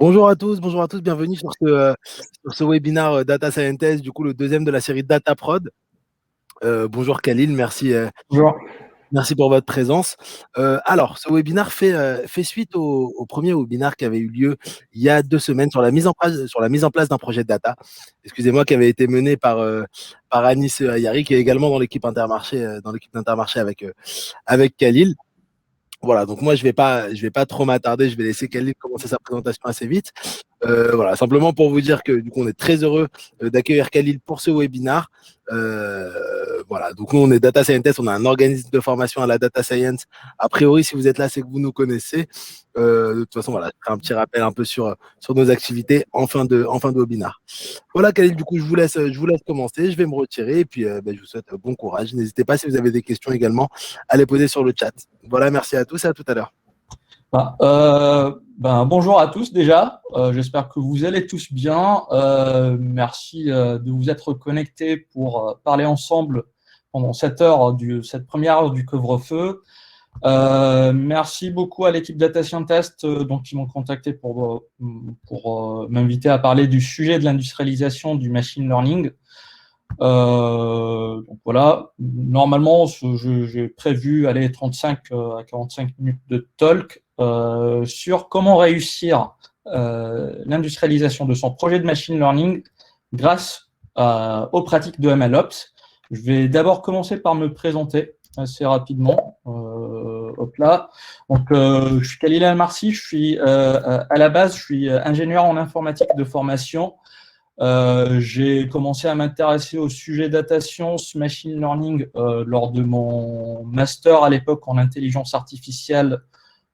bonjour à tous, bienvenue sur ce webinaire Data Scientist, du coup le deuxième de la série Data Prod. Bonjour Khalil, Bonjour. merci pour votre présence. Alors, ce webinaire fait suite au premier webinaire qui avait eu lieu il y a 2 semaines sur la mise en place d'un projet de data, excusez-moi, qui avait été mené par Anis Ayari, qui est également dans l'équipe d'Intermarché avec Khalil. Voilà, donc moi je vais pas trop m'attarder, je vais laisser Khalil commencer sa présentation assez vite. Voilà, simplement pour vous dire que du coup on est très heureux d'accueillir Khalil pour ce webinaire. Voilà, donc nous on est Data Scientist, on a un organisme de formation à la Data Science. A priori, si vous êtes là, c'est que vous nous connaissez. De toute façon, voilà, je ferai un petit rappel un peu sur nos activités en fin de webinaire. Voilà Khalil, du coup je vous laisse commencer, je vais me retirer et puis je vous souhaite bon courage. N'hésitez pas si vous avez des questions également à les poser sur le chat. Voilà, merci à tous et à tout à l'heure. Bonjour à tous déjà, j'espère que vous allez tous bien. Merci de vous être connectés pour parler ensemble pendant cette première heure du couvre-feu. Merci beaucoup à l'équipe Data Scientist qui m'ont contacté pour m'inviter à parler du sujet de l'industrialisation du machine learning. Donc voilà, normalement j'ai prévu 35 à 45 minutes de talk sur comment réussir l'industrialisation de son projet de machine learning grâce aux pratiques de MLOps. Je vais d'abord commencer par me présenter assez rapidement. Hop là. Donc, je suis Khalil Almarsi, je suis à la base, je suis ingénieur en informatique de formation. J'ai commencé à m'intéresser au sujet data science, machine learning lors de mon master à l'époque en intelligence artificielle,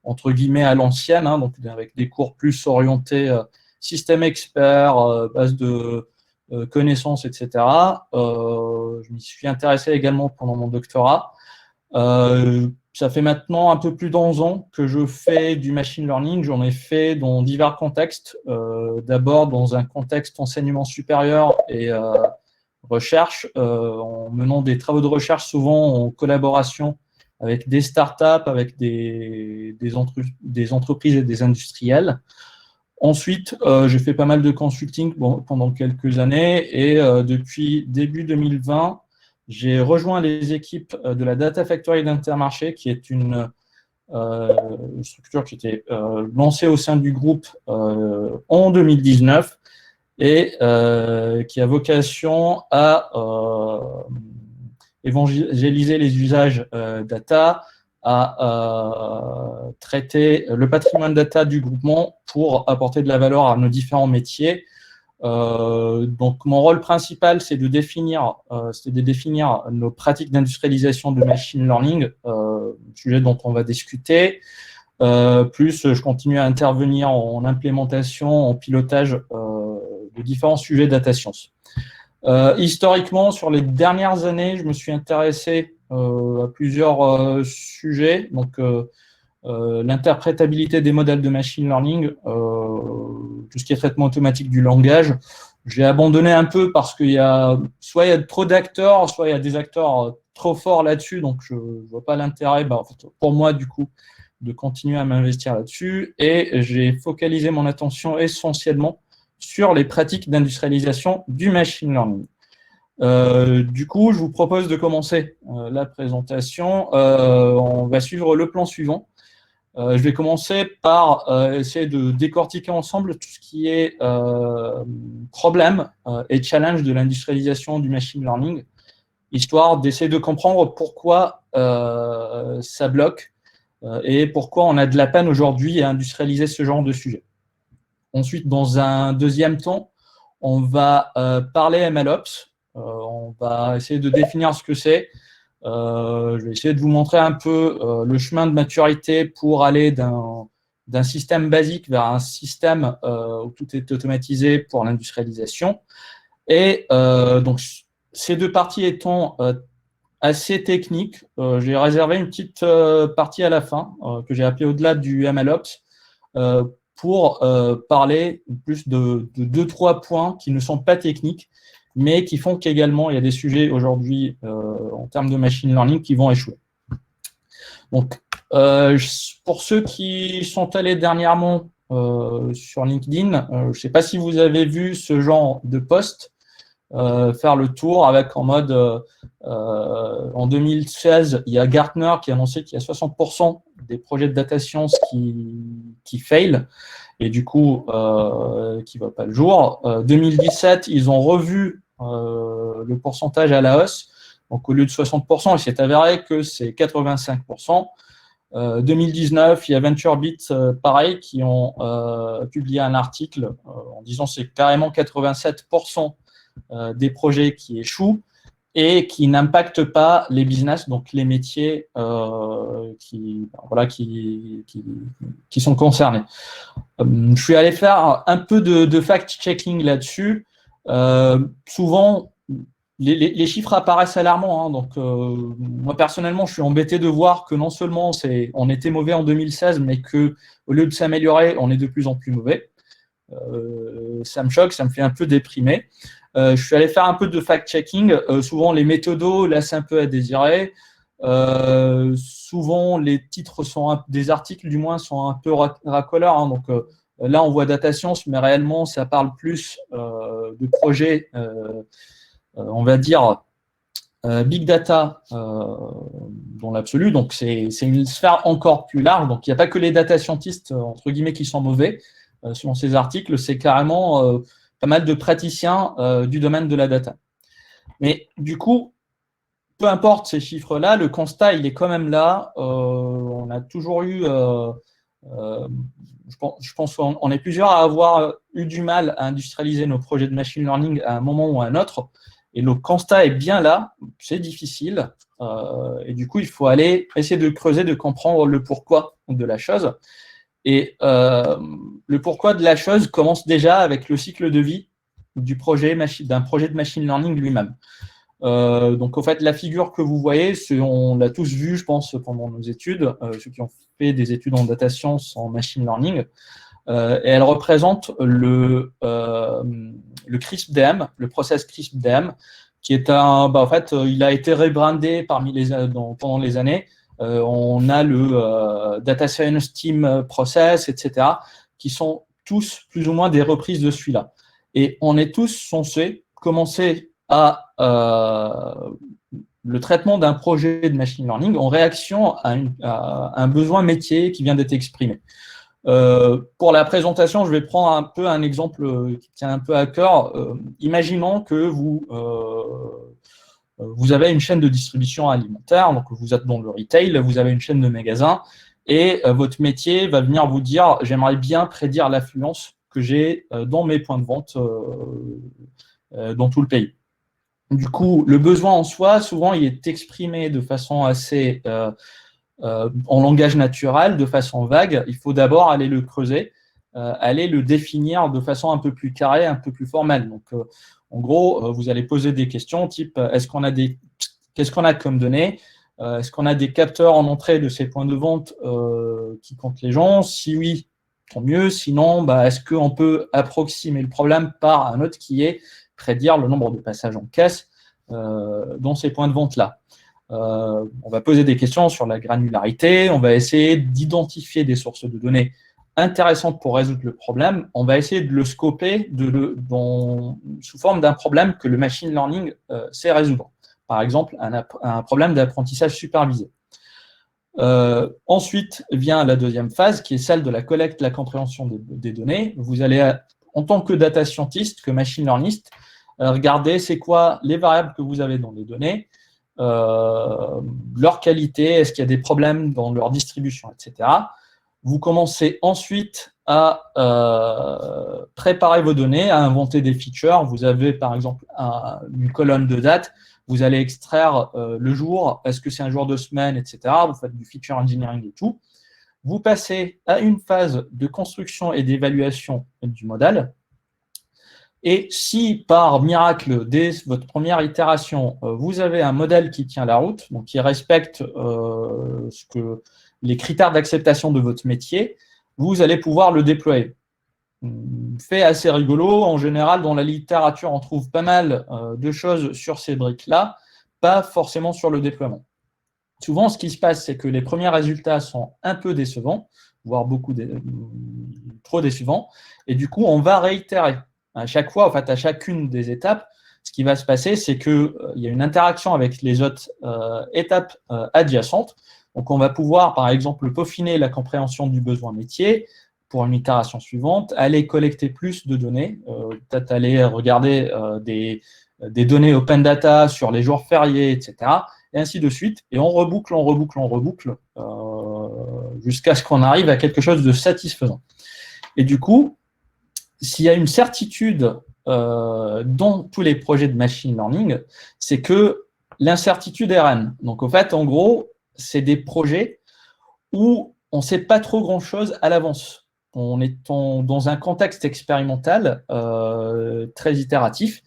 entre guillemets à l'ancienne, donc avec des cours plus orientés système expert, base de connaissances, etc. Je m'y suis intéressé également pendant mon doctorat. Ça fait maintenant un peu plus d'11 ans que je fais du machine learning. J'en ai fait dans divers contextes. D'abord dans un contexte enseignement supérieur et recherche, en menant des travaux de recherche souvent en collaboration avec des startups, avec des entreprises et des industriels. Ensuite, j'ai fait pas mal de consulting pendant quelques années et depuis début 2020, j'ai rejoint les équipes de la Data Factory d'Intermarché, qui est une structure qui était lancée au sein du groupe en 2019 et qui a vocation à évangéliser les usages data, à traiter le patrimoine data du groupement pour apporter de la valeur à nos différents métiers. Donc, mon rôle principal, c'est de définir nos pratiques d'industrialisation de machine learning, sujet dont on va discuter. Plus, je continue à intervenir en implémentation, en pilotage de différents sujets data science. Historiquement, sur les dernières années, je me suis intéressé à plusieurs sujets. Donc, l'interprétabilité des modèles de machine learning, tout ce qui est traitement automatique du langage. J'ai abandonné un peu parce qu'il y a trop d'acteurs, soit il y a des acteurs trop forts là-dessus, donc je ne vois pas l'intérêt, pour moi, du coup, de continuer à m'investir là-dessus. Et j'ai focalisé mon attention essentiellement sur les pratiques d'industrialisation du machine learning. Du coup, je vous propose de commencer la présentation. On va suivre le plan suivant. Je vais commencer par essayer de décortiquer ensemble tout ce qui est problème et challenge de l'industrialisation du machine learning, histoire d'essayer de comprendre pourquoi ça bloque et pourquoi on a de la peine aujourd'hui à industrialiser ce genre de sujet. Ensuite, dans un deuxième temps, on va parler MLOps. On va essayer de définir ce que c'est. Je vais essayer de vous montrer un peu le chemin de maturité pour aller d'un système basique vers un système où tout est automatisé pour l'industrialisation. Et donc, ces deux parties étant assez techniques, j'ai réservé une petite partie à la fin que j'ai appelée au-delà du MLOps pour parler plus de 2-3 points qui ne sont pas techniques, mais qui font qu'également, il y a des sujets aujourd'hui en termes de machine learning qui vont échouer. Donc, pour ceux qui sont allés dernièrement sur LinkedIn. Je ne sais pas si vous avez vu ce genre de post faire le tour avec en mode en 2016, il y a Gartner qui a annoncé qu'il y a 60% des projets de data science qui fail et du coup qui ne voient pas le jour. 2017, ils ont revu le pourcentage à la hausse. Donc au lieu de 60%, il s'est avéré que c'est 85%. 2019, il y a VentureBeat, pareil, qui ont publié un article en disant que c'est carrément 87% des projets qui échouent et qui n'impactent pas les business, donc les métiers qui sont concernés. Je suis allé faire un peu de fact-checking là-dessus. Souvent, les chiffres apparaissent alarmants. Donc, moi, personnellement, je suis embêté de voir que non seulement on était mauvais en 2016, mais qu'au lieu de s'améliorer, on est de plus en plus mauvais. Ça me choque, ça me fait un peu déprimer. Je suis allé faire un peu de fact-checking. Souvent, les méthodos laissent un peu à désirer. Souvent, les titres des articles, du moins, sont un peu racoleurs. Donc, là, on voit data science, mais réellement, ça parle plus de projets, on va dire, big data dans l'absolu. Donc, c'est une sphère encore plus large. Donc, il n'y a pas que les data scientists, entre guillemets, qui sont mauvais. Selon ces articles, c'est carrément pas mal de praticiens du domaine de la data. Mais du coup, peu importe ces chiffres-là, le constat, il est quand même là. On a toujours eu, je pense qu'on est plusieurs à avoir eu du mal à industrialiser nos projets de machine learning à un moment ou à un autre. Et le constat est bien là, c'est difficile. Et du coup, il faut aller essayer de creuser, de comprendre le pourquoi de la chose. Et le pourquoi de la chose commence déjà avec le cycle de vie d'un projet de machine learning lui-même. Donc, en fait, la figure que vous voyez, on l'a tous vu, je pense, pendant nos études, ceux qui ont fait des études en data science, en machine learning, et elle représente le CRISP-DM, le process CRISP-DM, qui est en fait, il a été rebrandé pendant les années. On a le Data Science Team Process, etc., qui sont tous plus ou moins des reprises de celui-là. Et on est tous censés commencer à le traitement d'un projet de machine learning en réaction à un besoin métier qui vient d'être exprimé. Pour la présentation, je vais prendre un peu un exemple qui tient un peu à cœur. Imaginons que vous avez une chaîne de distribution alimentaire, donc vous êtes dans le retail, vous avez une chaîne de magasins, et votre métier va venir vous dire « j'aimerais bien prédire l'affluence que j'ai dans mes points de vente dans tout le pays ». Du coup, le besoin en soi, souvent, il est exprimé de façon assez en langage naturel, de façon vague. Il faut d'abord aller le creuser, aller le définir de façon un peu plus carrée, un peu plus formelle. Donc, en gros, vous allez poser des questions type qu'est-ce qu'on a comme données? Est-ce qu'on a des capteurs en entrée de ces points de vente qui comptent les gens? Si oui, tant mieux. Sinon, est-ce qu'on peut approximer le problème par un autre qui est prédire le nombre de passages en caisse dans ces points de vente-là? On va poser des questions sur la granularité, on va essayer d'identifier des sources de données intéressantes pour résoudre le problème, on va essayer de le scoper sous forme d'un problème que le machine learning sait résoudre. Par exemple, un problème d'apprentissage supervisé. Ensuite vient la deuxième phase, qui est celle de la collecte, la compréhension des données. Vous allez, en tant que data scientist, que machine learnist, regarder c'est quoi les variables que vous avez dans les données, leur qualité, est-ce qu'il y a des problèmes dans leur distribution, etc. Vous commencez ensuite à préparer vos données, à inventer des features. Vous avez par exemple une colonne de date, vous allez extraire le jour, est-ce que c'est un jour de semaine, etc. Vous faites du feature engineering et tout. Vous passez à une phase de construction et d'évaluation du modèle. Et si, par miracle, dès votre première itération, vous avez un modèle qui tient la route, donc qui respecte les critères d'acceptation de votre métier, vous allez pouvoir le déployer. Fait assez rigolo, en général, dans la littérature, on trouve pas mal de choses sur ces briques-là, pas forcément sur le déploiement. Souvent, ce qui se passe, c'est que les premiers résultats sont un peu décevants, voire trop décevant. Et du coup, on va réitérer. À chaque fois, en fait, à chacune des étapes, ce qui va se passer, c'est qu'il y a une interaction avec les autres étapes adjacentes. Donc, on va pouvoir, par exemple, peaufiner la compréhension du besoin métier pour une itération suivante, aller collecter plus de données, peut-être aller regarder des données open data sur les jours fériés, etc., et ainsi de suite. Et on reboucle jusqu'à ce qu'on arrive à quelque chose de satisfaisant. Et du coup, s'il y a une certitude dans tous les projets de machine learning, c'est que l'incertitude est reine. Donc, en fait, en gros, c'est des projets où on ne sait pas trop grand-chose à l'avance. On est dans un contexte expérimental très itératif.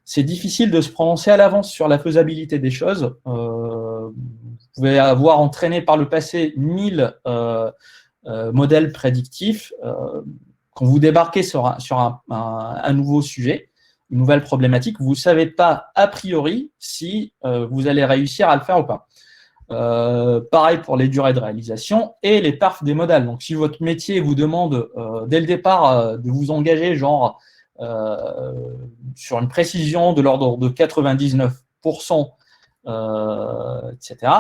C'est difficile de se prononcer à l'avance sur la faisabilité des choses. Vous pouvez avoir entraîné par le passé 1000 modèles prédictifs. Quand vous débarquez sur un nouveau sujet, une nouvelle problématique, vous ne savez pas a priori si vous allez réussir à le faire ou pas. Pareil pour les durées de réalisation et les perfs des modèles. Donc, si votre métier vous demande dès le départ de vous engager sur une précision de l'ordre de 99%, etc.,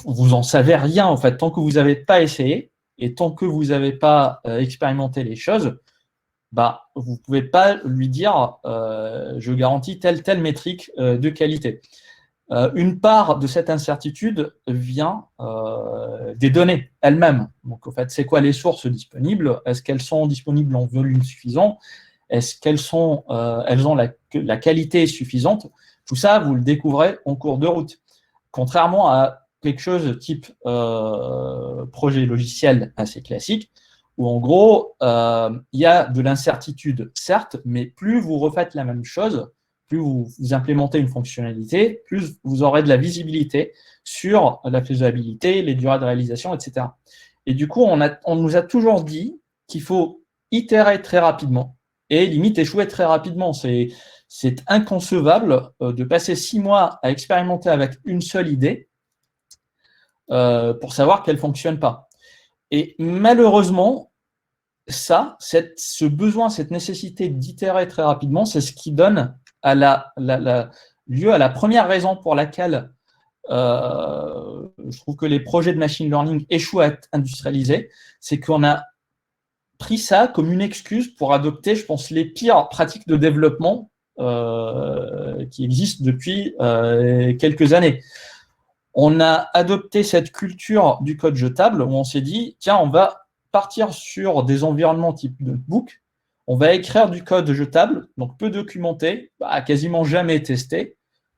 vous n'en savez rien en fait. Tant que vous n'avez pas essayé et tant que vous n'avez pas expérimenté les choses, vous ne pouvez pas lui dire je garantis telle métrique de qualité. Une part de cette incertitude vient des données elles-mêmes. Donc, en fait, c'est quoi les sources disponibles? Est-ce qu'elles sont disponibles en volume suffisant? Est-ce qu'elles ont la qualité suffisante? Tout ça, vous le découvrez en cours de route. Contrairement à quelque chose type projet logiciel assez classique, où en gros, il y a de l'incertitude, certes, mais plus vous refaites la même chose, plus vous implémentez une fonctionnalité, plus vous aurez de la visibilité sur la faisabilité, les durées de réalisation, etc. Et du coup, on nous a toujours dit qu'il faut itérer très rapidement et limite échouer très rapidement. C'est inconcevable de passer 6 mois à expérimenter avec une seule idée pour savoir qu'elle ne fonctionne pas. Et malheureusement, ce besoin, cette nécessité d'itérer très rapidement, c'est ce qui donne lieu à la première raison pour laquelle je trouve que les projets de machine learning échouent à être industrialisés, c'est qu'on a pris ça comme une excuse pour adopter, je pense, les pires pratiques de développement qui existent depuis quelques années. On a adopté cette culture du code jetable où on s'est dit, tiens, on va partir sur des environnements type notebook, on va écrire du code jetable, donc peu documenté, quasiment jamais testé.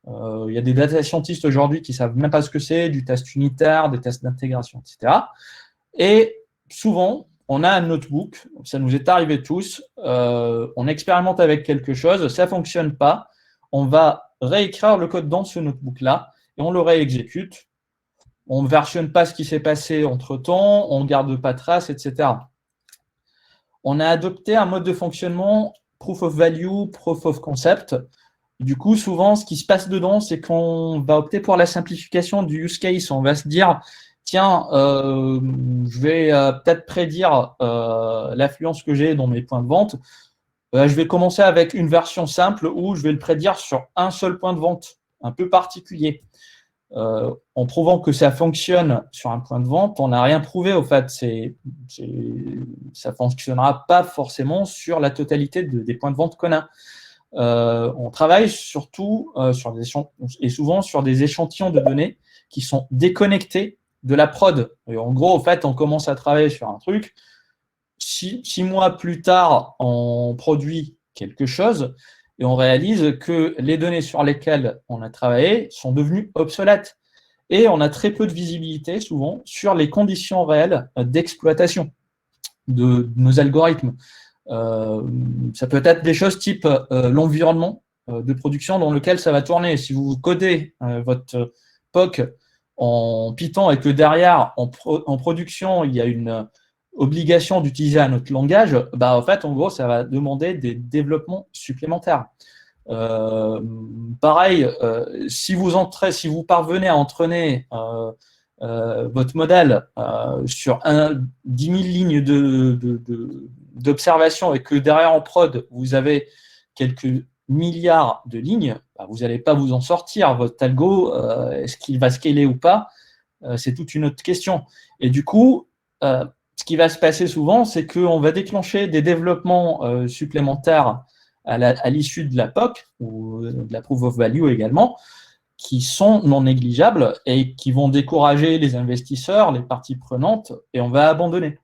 Il y a des data scientists aujourd'hui qui ne savent même pas ce que c'est, du test unitaire, des tests d'intégration, etc. Et souvent, on a un notebook, ça nous est arrivé tous, on expérimente avec quelque chose, ça ne fonctionne pas, on va réécrire le code dans ce notebook-là, et on le réexécute. On ne versionne pas ce qui s'est passé entre-temps, on ne garde pas trace, etc. On a adopté un mode de fonctionnement proof of value, proof of concept. Du coup, souvent, ce qui se passe dedans, c'est qu'on va opter pour la simplification du use case. On va se dire, tiens, je vais peut-être prédire l'affluence que j'ai dans mes points de vente. Je vais commencer avec une version simple où je vais le prédire sur un seul point de vente, un peu particulier. En prouvant que ça fonctionne sur un point de vente, on n'a rien prouvé au fait. Ça ne fonctionnera pas forcément sur la totalité des points de vente qu'on a. On travaille surtout et souvent sur des échantillons de données qui sont déconnectés de la prod. Et en gros, au fait, on commence à travailler sur un truc. 6 mois plus tard, on produit quelque chose et on réalise que les données sur lesquelles on a travaillé sont devenues obsolètes. Et on a très peu de visibilité, souvent, sur les conditions réelles d'exploitation de nos algorithmes. Ça peut être des choses type l'environnement de production dans lequel ça va tourner. Si vous codez votre POC en Python et que derrière, en production, il y a une obligation d'utiliser un autre langage, en fait, en gros, ça va demander des développements supplémentaires. Pareil, si vous parvenez à entraîner votre modèle sur 10 000 lignes d'observation et que derrière en prod, vous avez quelques milliards de lignes, vous n'allez pas vous en sortir. Votre algo, est-ce qu'il va scaler ou pas? C'est toute une autre question. Et du coup, ce qui va se passer souvent, c'est qu'on va déclencher des développements supplémentaires à l'issue de la POC ou de la Proof of Value également, qui sont non négligeables et qui vont décourager les investisseurs, les parties prenantes, et on va abandonner.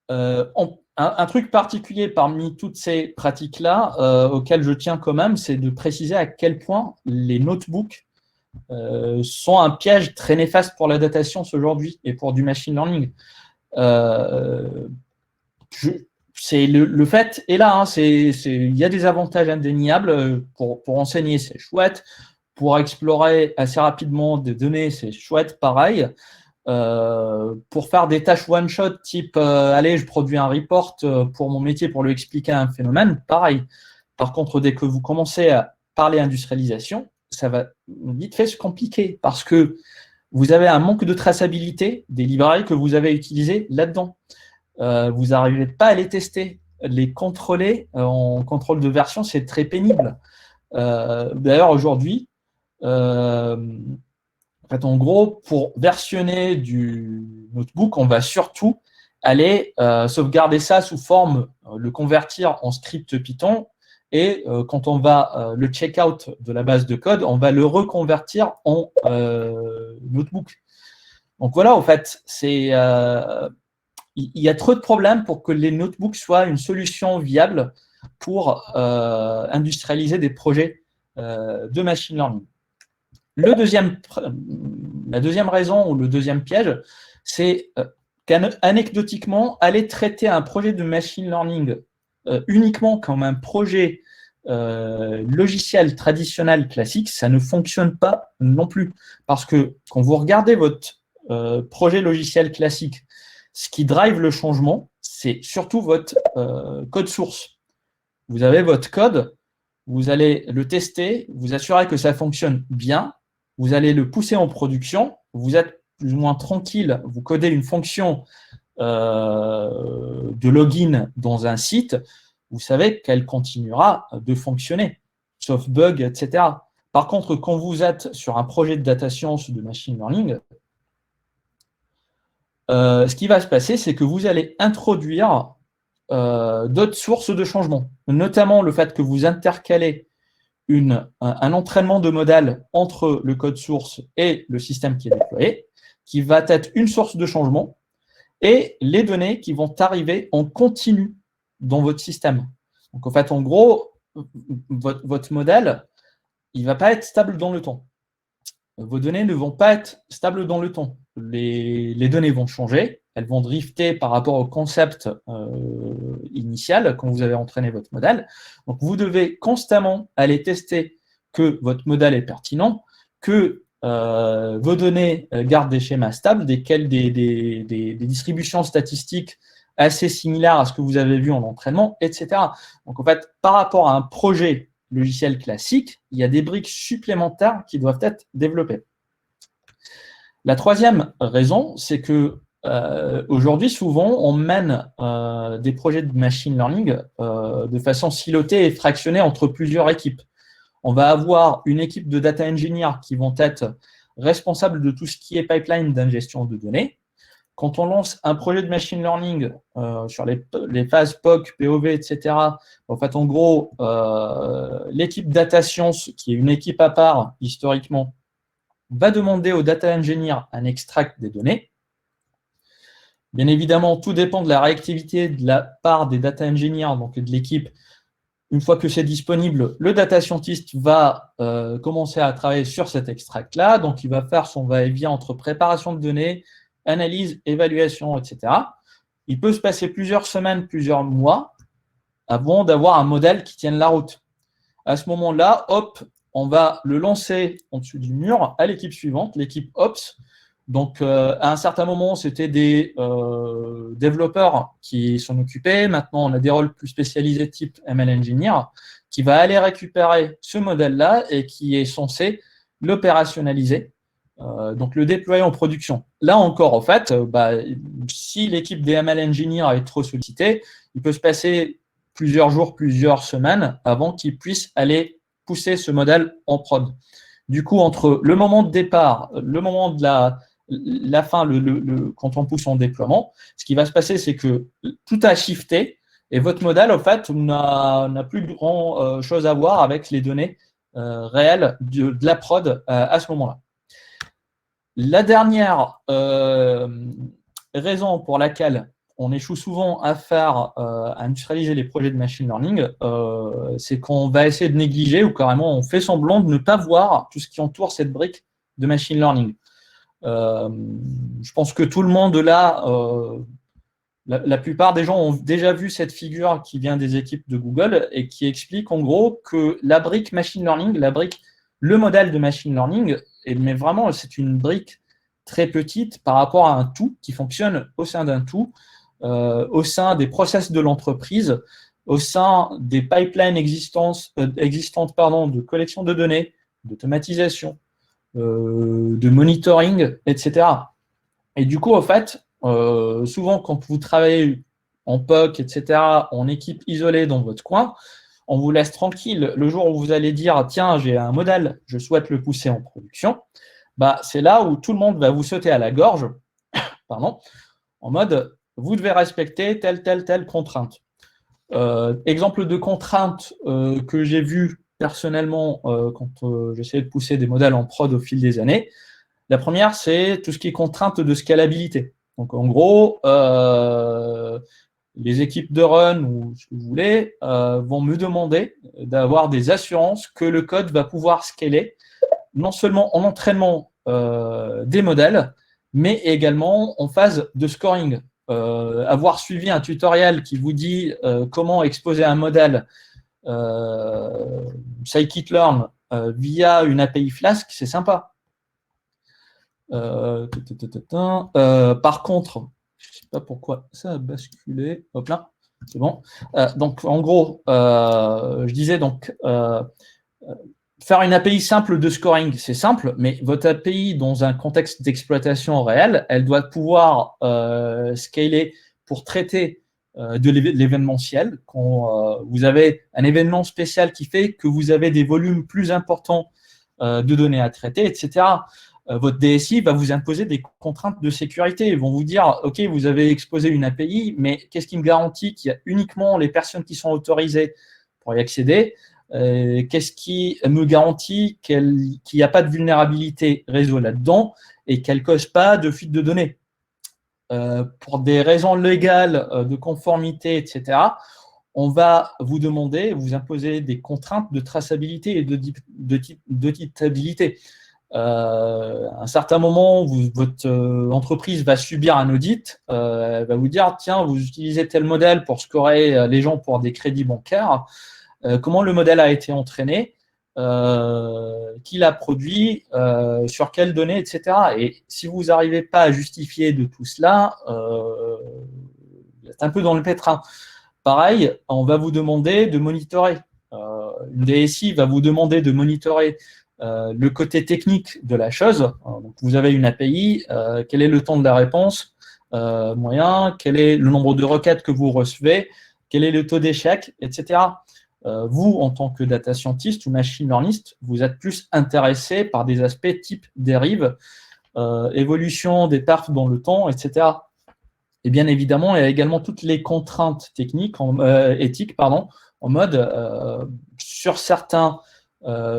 Un truc particulier parmi toutes ces pratiques-là, auquel je tiens quand même, c'est de préciser à quel point les notebooks sont un piège très néfaste pour la data science aujourd'hui et pour du machine learning. Le fait est là, il y a des avantages indéniables pour enseigner, c'est chouette. Pour explorer assez rapidement des données, c'est chouette, pareil. Pour faire des tâches one-shot type allez, je produis un report pour mon métier pour lui expliquer un phénomène, pareil. Par contre, dès que vous commencez à parler industrialisation, ça va vite fait se compliquer parce que vous avez un manque de traçabilité des librairies que vous avez utilisées là-dedans. Vous n'arrivez pas à les tester, les contrôler en contrôle de version, c'est très pénible. D'ailleurs, aujourd'hui, en gros, pour versionner du notebook, on va surtout aller sauvegarder ça sous forme, le convertir en script Python, et quand on va le check-out de la base de code, on va le reconvertir en notebook. Donc voilà, en fait, il y a trop de problèmes pour que les notebooks soient une solution viable pour industrialiser des projets de machine learning. La deuxième raison ou le deuxième piège, c'est qu'anecdotiquement, aller traiter un projet de machine learning uniquement comme un projet logiciel traditionnel classique, ça ne fonctionne pas non plus. Parce que quand vous regardez votre projet logiciel classique, ce qui drive le changement, c'est surtout votre code source. Vous avez votre code, vous allez le tester, vous assurer que ça fonctionne bien, vous allez le pousser en production, vous êtes plus ou moins tranquille, vous codez une fonction de login dans un site, vous savez qu'elle continuera de fonctionner, sauf bug, etc. Par contre, quand vous êtes sur un projet de data science ou de machine learning, ce qui va se passer, c'est que vous allez introduire d'autres sources de changement, notamment le fait que vous intercalez un entraînement de modèle entre le code source et le système qui est déployé, qui va être une source de changement, et les données qui vont arriver en continu dans votre système. Donc, en fait, en gros, votre modèle, il ne va pas être stable dans le temps. Vos données ne vont pas être stables dans le temps. Les données vont changer, elles vont drifter par rapport au concept initial quand vous avez entraîné votre modèle. Donc, vous devez constamment aller tester que votre modèle est pertinent, que vos données gardent des schémas stables, des distributions statistiques assez similaires à ce que vous avez vu en entraînement, etc. Donc, en fait, par rapport à un projet logiciel classique, il y a des briques supplémentaires qui doivent être développées. La troisième raison, c'est que aujourd'hui, souvent, on mène des projets de machine learning de façon silotée et fractionnée entre plusieurs équipes. On va avoir une équipe de data engineers qui vont être responsables de tout ce qui est pipeline d'ingestion de données. Quand on lance un projet de machine learning sur les phases POC, POV, etc., en fait, en gros, l'équipe data science, qui est une équipe à part historiquement, va demander au data engineer un extract des données. Bien évidemment, tout dépend de la réactivité de la part des data engineers, donc de l'équipe. Une fois que c'est disponible, le data scientist va commencer à travailler sur cet extract-là. Donc, il va faire son va-et-vient entre préparation de données, analyse, évaluation, etc. Il peut se passer plusieurs semaines, plusieurs mois avant d'avoir un modèle qui tienne la route. À ce moment-là, hop, on va le lancer en dessous du mur à l'équipe suivante, l'équipe Ops. Donc, à un certain moment, c'était des développeurs qui s'en occupaient. Maintenant, on a des rôles plus spécialisés type ML Engineer qui va aller récupérer ce modèle-là et qui est censé l'opérationnaliser Donc le déployer en production. Là encore, en fait, si l'équipe des ML Engineers est trop sollicitée, il peut se passer plusieurs jours, plusieurs semaines avant qu'ils puissent aller pousser ce modèle en prod. Du coup, entre le moment de départ, le moment de la fin, quand on pousse en déploiement, ce qui va se passer, c'est que tout a shifté et votre modèle, en fait, n'a plus grand chose à voir avec les données réelles de la prod à ce moment-là. La dernière raison pour laquelle on échoue souvent à industrialiser les projets de machine learning, c'est qu'on va essayer de négliger ou carrément on fait semblant de ne pas voir tout ce qui entoure cette brique de machine learning. Je pense que tout le monde là, la plupart des gens ont déjà vu cette figure qui vient des équipes de Google et qui explique en gros que la brique machine learning, le modèle de machine learning, mais vraiment c'est une brique très petite par rapport à un tout qui fonctionne au sein d'un tout, au sein des process de l'entreprise, au sein des pipelines existantes de collection de données, d'automatisation, de monitoring, etc. Et du coup, en fait, souvent quand vous travaillez en POC, etc., en équipe isolée dans votre coin, on vous laisse tranquille. Le jour où vous allez dire, tiens, j'ai un modèle, je souhaite le pousser en production, c'est là où tout le monde va vous sauter à la gorge, pardon, en mode, vous devez respecter telle contrainte. Exemple de contrainte que j'ai vu personnellement quand j'essayais de pousser des modèles en prod au fil des années. La première, c'est tout ce qui est contrainte de scalabilité. Donc, en gros, les équipes de run ou ce que vous voulez vont me demander d'avoir des assurances que le code va pouvoir scaler, non seulement en entraînement des modèles, mais également en phase de scoring. Avoir suivi un tutoriel qui vous dit comment exposer un modèle scikit-learn via une API Flask, c'est sympa. Par contre, je ne sais pas pourquoi ça a basculé. Hop là, c'est bon. Donc, en gros, je disais donc faire une API simple de scoring, c'est simple, mais votre API, dans un contexte d'exploitation réel, elle doit pouvoir scaler pour traiter de l'événementiel. Quand vous avez un événement spécial qui fait que vous avez des volumes plus importants de données à traiter, etc., votre DSI va vous imposer des contraintes de sécurité. Ils vont vous dire, OK, vous avez exposé une API, mais qu'est-ce qui me garantit qu'il y a uniquement les personnes qui sont autorisées pour y accéder ? Qu'est-ce qui me garantit qu'il n'y a pas de vulnérabilité réseau là-dedans et qu'elle ne cause pas de fuite de données pour des raisons légales, de conformité, etc., on va vous demander, vous imposer des contraintes de traçabilité et d'auditabilité. À un certain moment, votre entreprise va subir un audit, elle va vous dire, tiens, vous utilisez tel modèle pour scorer les gens pour des crédits bancaires. Comment le modèle a été entraîné, qui l'a produit, sur quelles données, etc. Et si vous n'arrivez pas à justifier de tout cela, vous êtes un peu dans le pétrin. Pareil, on va vous demander de monitorer. Une DSI va vous demander de monitorer le côté technique de la chose. Donc vous avez une API, quel est le temps de la réponse moyen, quel est le nombre de requêtes que vous recevez, quel est le taux d'échec, etc. Vous, en tant que data scientist ou machine learnist, vous êtes plus intéressé par des aspects type dérive, évolution des perfs dans le temps, etc. Et bien évidemment, il y a également toutes les contraintes techniques, éthiques, en mode sur certains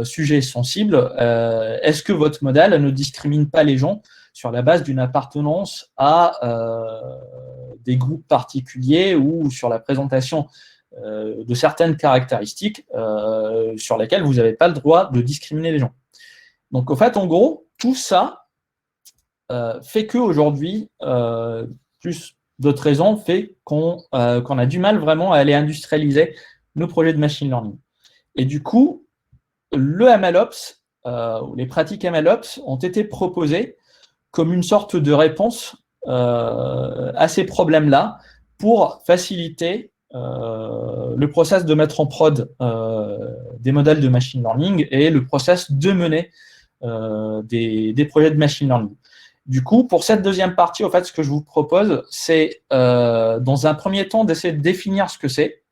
sujets sensibles, est-ce que votre modèle ne discrimine pas les gens sur la base d'une appartenance à des groupes particuliers ou sur la présentation de certaines caractéristiques sur lesquelles vous n'avez pas le droit de discriminer les gens. Donc, en fait, en gros, tout ça fait qu'aujourd'hui, plus d'autres raisons, fait qu'on a du mal vraiment à aller industrialiser nos projets de machine learning. Et du coup, le MLOps, ou les pratiques MLOps ont été proposées comme une sorte de réponse à ces problèmes-là pour faciliter le process de mettre en prod des modèles de machine learning et le process de mener des projets de machine learning. Du coup, pour cette deuxième partie, en fait, ce que je vous propose, c'est dans un premier temps d'essayer de définir ce que c'est,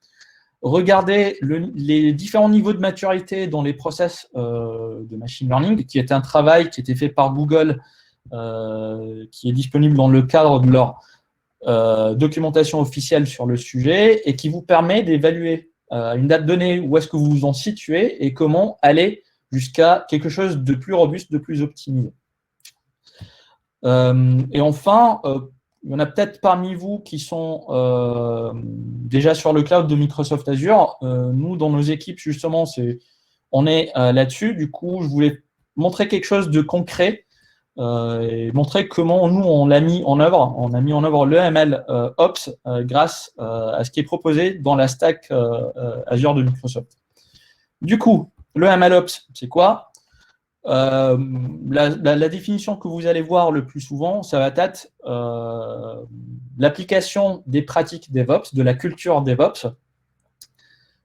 regarder les différents niveaux de maturité dans les process de machine learning, qui est un travail qui a été fait par Google, qui est disponible dans le cadre de leur documentation officielle sur le sujet et qui vous permet d'évaluer à une date donnée où est-ce que vous vous en situez et comment aller jusqu'à quelque chose de plus robuste, de plus optimisé. Et enfin, il y en a peut-être parmi vous qui sont déjà sur le cloud de Microsoft Azure. Nous, dans nos équipes, justement, on est là-dessus. Du coup, je voulais montrer quelque chose de concret et montrer comment nous, on l'a mis en œuvre. On a mis en œuvre le ML Ops grâce à ce qui est proposé dans la stack Azure de Microsoft. Du coup, le ML Ops, c'est quoi ? La définition que vous allez voir le plus souvent, ça va être l'application des pratiques DevOps, de la culture DevOps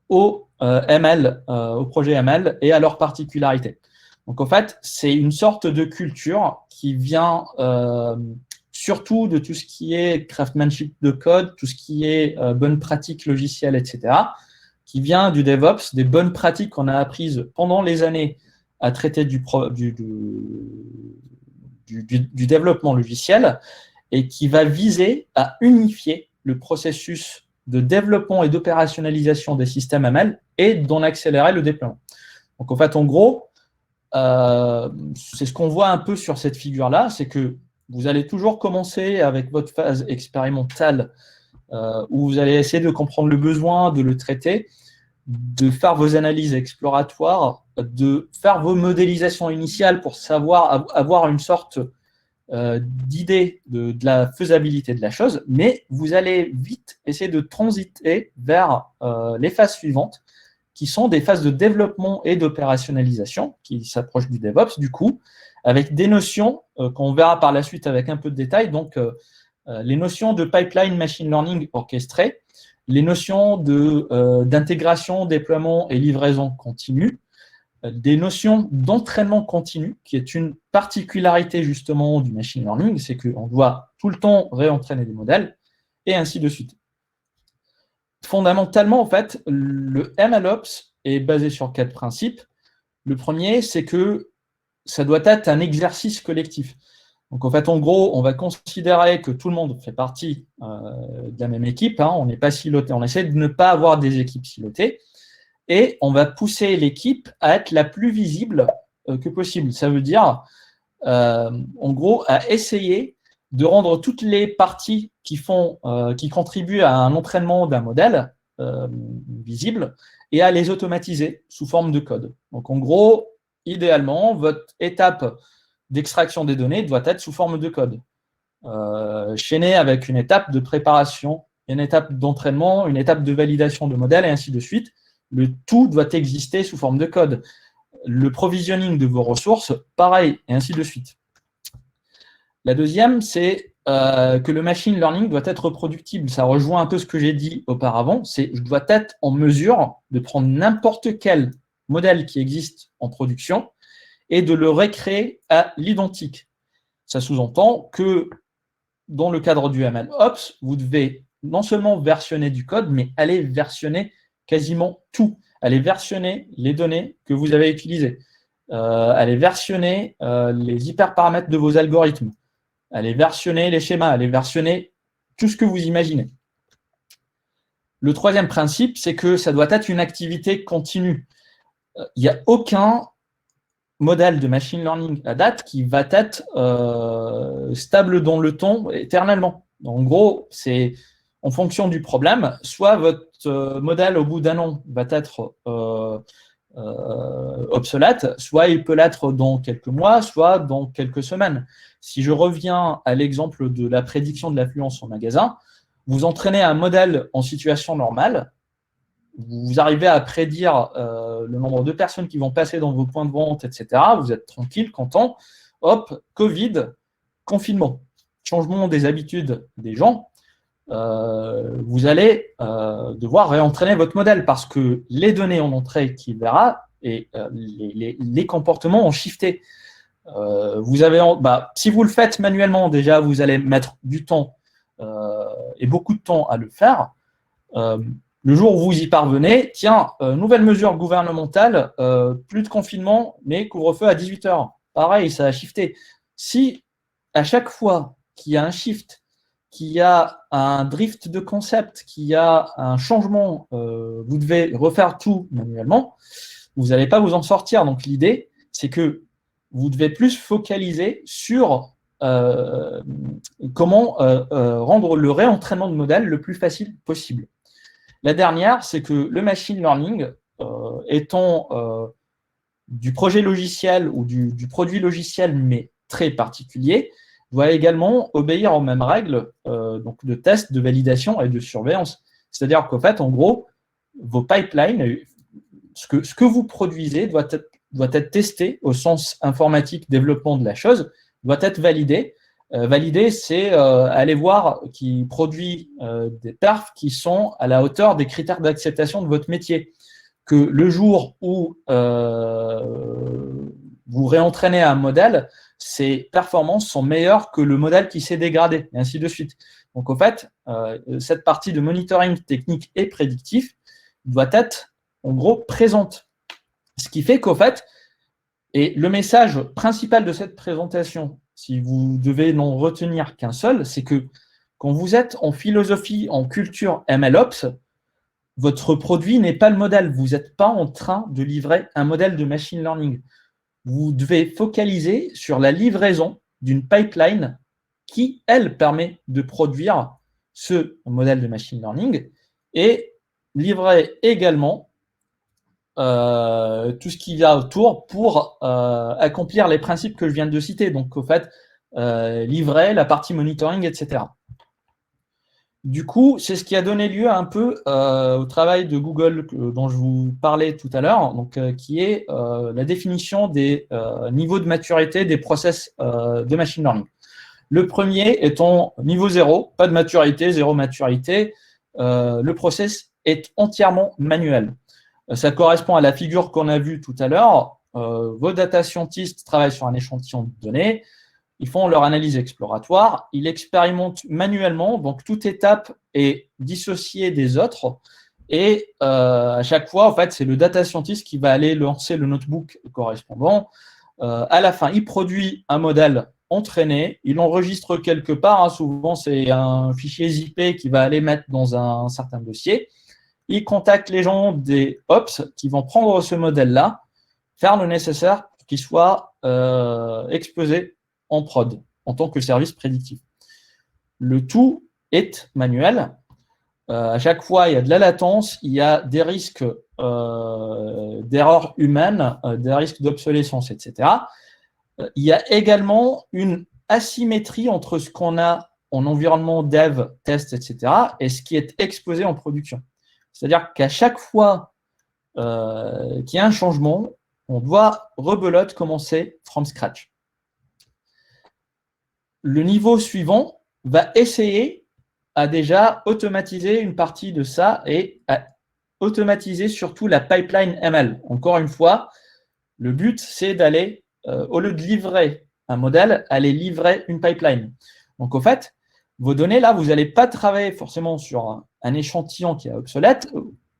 au ML, au projet ML et à leurs particularités. Donc en fait, c'est une sorte de culture qui vient surtout de tout ce qui est craftsmanship de code, tout ce qui est bonnes pratiques logicielles, etc., qui vient du DevOps, des bonnes pratiques qu'on a apprises pendant les années à traiter du développement logiciel et qui va viser à unifier le processus de développement et d'opérationnalisation des systèmes ML et d'en accélérer le déploiement. Donc en fait, en gros, c'est ce qu'on voit un peu sur cette figure-là, c'est que vous allez toujours commencer avec votre phase expérimentale où vous allez essayer de comprendre le besoin, de le traiter, de faire vos analyses exploratoires, de faire vos modélisations initiales pour savoir avoir une sorte d'idée de la faisabilité de la chose, mais vous allez vite essayer de transiter vers les phases suivantes, qui sont des phases de développement et d'opérationnalisation, qui s'approchent du DevOps, du coup, avec des notions qu'on verra par la suite avec un peu de détail, donc les notions de pipeline machine learning orchestré, les notions d'intégration, déploiement et livraison continue, des notions d'entraînement continu, qui est une particularité justement du machine learning, c'est qu'on doit tout le temps réentraîner des modèles, et ainsi de suite. Fondamentalement, en fait, le MLOps est basé sur 4 principes. Le premier, c'est que ça doit être un exercice collectif. Donc, en fait, en gros, on va considérer que tout le monde fait partie de la même équipe. Hein, on n'est pas siloté. On essaie de ne pas avoir des équipes silotées. Et on va pousser l'équipe à être la plus visible que possible. Ça veut dire, en gros, à essayer de rendre toutes les parties qui contribuent à un entraînement d'un modèle visible et à les automatiser sous forme de code. Donc, en gros, idéalement, votre étape d'extraction des données doit être sous forme de code, chaînée avec une étape de préparation, une étape d'entraînement, une étape de validation de modèle, et ainsi de suite. Le tout doit exister sous forme de code. Le provisioning de vos ressources, pareil, et ainsi de suite. La deuxième, c'est que le machine learning doit être reproductible. Ça rejoint un peu ce que j'ai dit auparavant. Je dois être en mesure de prendre n'importe quel modèle qui existe en production et de le recréer à l'identique. Ça sous-entend que dans le cadre du MLOps, vous devez non seulement versionner du code, mais aller versionner quasiment tout. Aller versionner les données que vous avez utilisées. Aller versionner les hyperparamètres de vos algorithmes. Aller versionner les schémas. Aller versionner tout ce que vous imaginez. Le troisième principe, c'est que ça doit être une activité continue. Il n'y a aucun modèle de machine learning à date qui va être stable dans le temps éternellement. En gros, c'est en fonction du problème, soit votre modèle au bout d'un an va être obsolète, soit il peut l'être dans quelques mois, soit dans quelques semaines. Si je reviens à l'exemple de la prédiction de l'affluence en magasin, vous entraînez un modèle en situation normale, vous arrivez à prédire le nombre de personnes qui vont passer dans vos points de vente, etc. Vous êtes tranquille, content. Hop, Covid, confinement, changement des habitudes des gens. Vous allez devoir réentraîner votre modèle parce que les données en entrée qu'il verra et les comportements ont shifté. Si vous le faites manuellement, déjà, vous allez mettre du temps et beaucoup de temps à le faire. Le jour où vous y parvenez, tiens, nouvelle mesure gouvernementale, plus de confinement, mais couvre-feu à 18h. Pareil, ça a shifté. Si à chaque fois qu'il y a un shift, qu'il y a un drift de concept, qu'il y a un changement, vous devez refaire tout manuellement, vous n'allez pas vous en sortir. Donc l'idée, c'est que vous devez plus focaliser sur comment rendre le réentraînement de modèle le plus facile possible. La dernière, c'est que le machine learning, étant du projet logiciel ou du produit logiciel, mais très particulier, doit également obéir aux mêmes règles donc de test, de validation et de surveillance. C'est-à-dire qu'en fait, en gros, vos pipelines, ce que vous produisez doit être testé au sens informatique, développement de la chose, doit être validé. Valider, c'est aller voir qui produit des perfs qui sont à la hauteur des critères d'acceptation de votre métier. Que le jour où vous réentraînez un modèle, ses performances sont meilleures que le modèle qui s'est dégradé, et ainsi de suite. Donc, en fait, cette partie de monitoring technique et prédictif doit être, en gros, présente. Ce qui fait qu'en fait, et le message principal de cette présentation, si vous devez n'en retenir qu'un seul, c'est que quand vous êtes en philosophie, en culture MLOps, votre produit n'est pas le modèle. Vous n'êtes pas en train de livrer un modèle de machine learning. Vous devez focaliser sur la livraison d'une pipeline qui, elle, permet de produire ce modèle de machine learning et livrer également tout ce qui va autour pour accomplir les principes que je viens de citer. Donc, au fait, livrer la partie monitoring, etc. Du coup, c'est ce qui a donné lieu un peu au travail de Google dont je vous parlais tout à l'heure, donc qui est la définition des niveaux de maturité des process de machine learning. Le premier étant niveau 0, pas de maturité, 0 maturité. Le process est entièrement manuel. Ça correspond à la figure qu'on a vue tout à l'heure. Vos data scientists travaillent sur un échantillon de données. Ils font leur analyse exploratoire, ils expérimentent manuellement, donc toute étape est dissociée des autres. Et à chaque fois, en fait, c'est le data scientist qui va aller lancer le notebook correspondant. À la fin, il produit un modèle entraîné, il l'enregistre quelque part. Hein, souvent, c'est un fichier zippé qu'il va aller mettre dans un certain dossier. Il contacte les gens des Ops qui vont prendre ce modèle-là, faire le nécessaire pour qu'il soit exposé en prod, en tant que service prédictif. Le tout est manuel. À chaque fois, il y a de la latence, il y a des risques d'erreurs humaines, des risques d'obsolescence, etc. Il y a également une asymétrie entre ce qu'on a en environnement dev, test, etc. et ce qui est exposé en production. C'est-à-dire qu'à chaque fois qu'il y a un changement, on doit rebelote commencer from scratch. Le niveau suivant va essayer à déjà automatiser une partie de ça et à automatiser surtout la pipeline ML. Encore une fois, le but, c'est d'aller, au lieu de livrer un modèle, aller livrer une pipeline. Donc, au fait, vos données, là, vous n'allez pas travailler forcément sur un échantillon qui est obsolète.